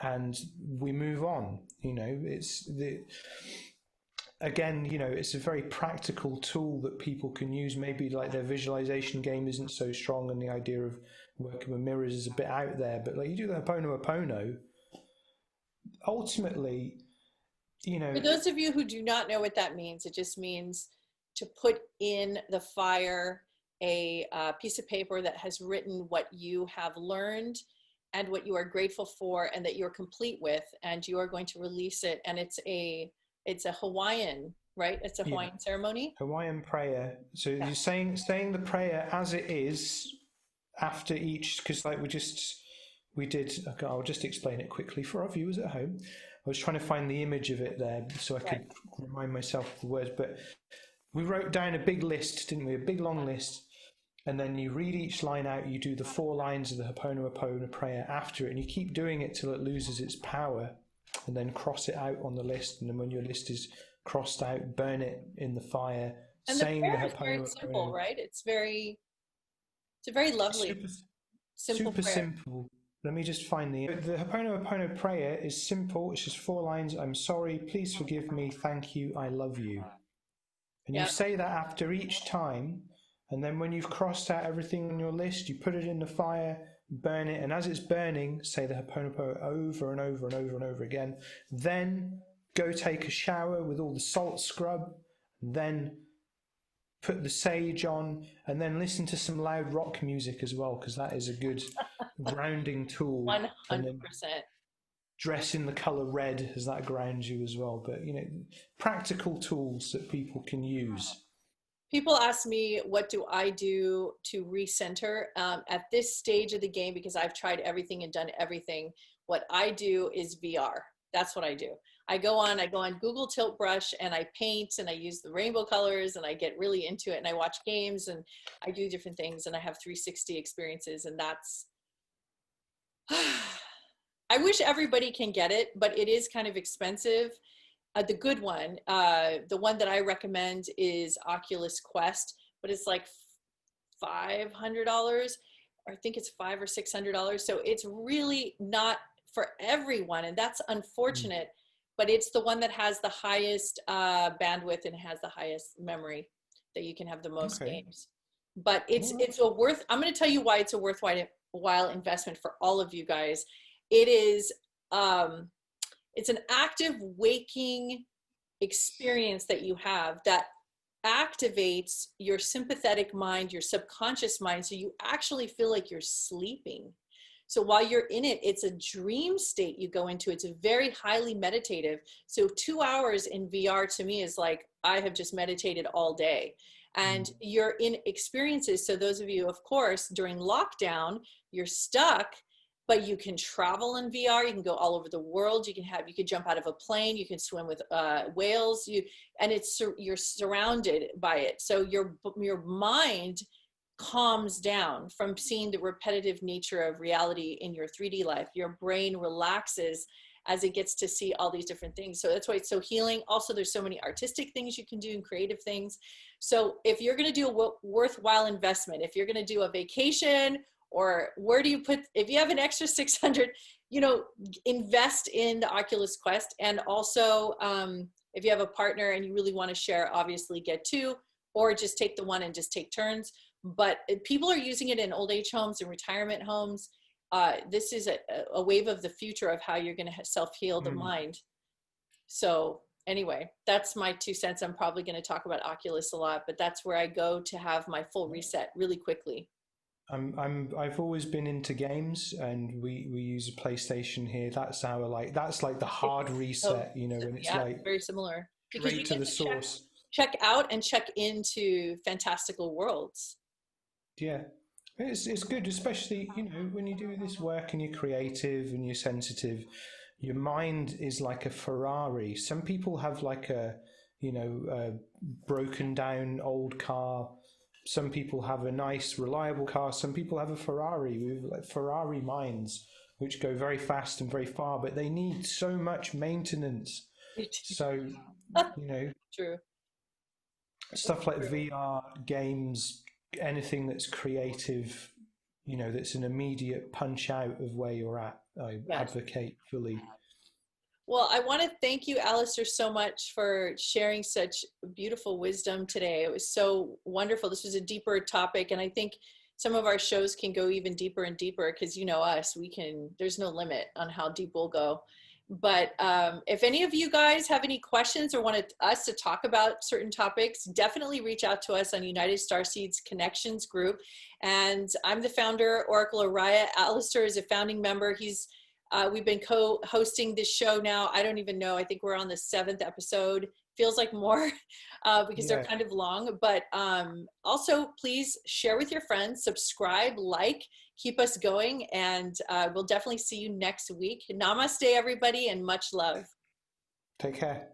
and we move on. You know, again, you know, it's a very practical tool that people can use. Maybe like their visualization game isn't so strong, and the idea of working with mirrors is a bit out there, but like you do the Ho'oponopono, ultimately, you know. For those of you who do not know what that means, it just means to put in the fire a piece of paper that has written what you have learned and what you are grateful for and that you're complete with, and you are going to release it. And it's a Hawaiian, right? It's a Hawaiian ceremony. Hawaiian prayer. So you're saying the prayer as it is after each, because like we did, okay, I'll just explain it quickly for our viewers at home. I was trying to find the image of it there so I could remind myself of the words, but we wrote down a big list, didn't we? A big long list. And then you read each line out, you do the 4 lines of the Ho'oponopono prayer after it, and you keep doing it till it loses its power, and then cross it out on the list. And then when your list is crossed out, burn it in the fire. And saying the prayer is very simple, right? It's a very lovely, simple super prayer. Simple. Let me just find the Ho'oponopono prayer is simple. It's just 4 lines. I'm sorry, please forgive me, thank you, I love you. And you say that after each time. And then when you've crossed out everything on your list, you put it in the fire, burn it, and as it's burning, say the Ho'oponopono over and over and over and over again. Then go take a shower with all the salt scrub, then put the sage on, and then listen to some loud rock music as well, because that is a good grounding tool. 100%. Dress in the color red, as that grounds you as well. But, you know, practical tools that people can use. People ask me, what do I do to recenter? At this stage of the game, because I've tried everything and done everything, what I do is VR. That's what I do. I go on Google Tilt Brush and I paint and I use the rainbow colors and I get really into it and I watch games and I do different things and I have 360 experiences, and that's, I wish everybody can get it, but it is kind of expensive. The good one, the one that I recommend is Oculus Quest, but it's like $500, or I think it's $500 or $600. So it's really not for everyone, and that's unfortunate. But it's the one that has the highest bandwidth and has the highest memory, that you can have the most games. But it's a worth. I'm going to tell you why it's a worthwhile investment for all of you guys. It is. It's an active waking experience that you have that activates your sympathetic mind, your subconscious mind, so you actually feel like you're sleeping. So while you're in it, it's a dream state you go into. It's very highly meditative. So 2 hours in VR to me is like I have just meditated all day. And you're in experiences. So those of you, of course, during lockdown, you're stuck, but you can travel in VR. You can go all over the world. You could jump out of a plane. You can swim with whales. You're surrounded by it. So your mind calms down from seeing the repetitive nature of reality in your 3D life. Your brain relaxes as it gets to see all these different things. So that's why it's so healing. Also, there's so many artistic things you can do and creative things. So if you're going to do a worthwhile investment, if you're going to do a vacation, or where do you put, if you have an extra 600, invest in the Oculus Quest. And also, if you have a partner and you really want to share, obviously get two, or just take the one and just take turns. But people are using it in old age homes and retirement homes. This is a wave of the future of how you're going to self-heal the mind. So anyway, that's my 2 cents. I'm probably going to talk about Oculus a lot, but that's where I go to have my full reset really quickly. I've always been into games, and we use a PlayStation here. That's like the hard reset, when it's like very similar, because straight you to get the to source. check out and check into fantastical worlds. Yeah, it's good, especially when you do this work and you're creative and you're sensitive. Your mind is like a Ferrari. Some people have like a broken down old car. Some people have a nice, reliable car. Some people have a Ferrari. We have like Ferrari minds, which go very fast and very far, but they need so much maintenance. So, True. Stuff like VR, games, anything that's creative, that's an immediate punch out of where you're at, I advocate fully. Well, I want to thank you, Alastair, so much for sharing such beautiful wisdom today. It was so wonderful. This was a deeper topic, and I think some of our shows can go even deeper and deeper, because us, there's no limit on how deep we'll go. But if any of you guys have any questions or wanted us to talk about certain topics, definitely reach out to us on United Starseed Connections group. And I'm the founder, Oracle Oriah. Alastair is a founding member. We've been co-hosting this show now. I don't even know. I think we're on the 7th episode. Feels like more because they're kind of long. But also, please share with your friends, subscribe, keep us going. And we'll definitely see you next week. Namaste, everybody, and much love. Take care.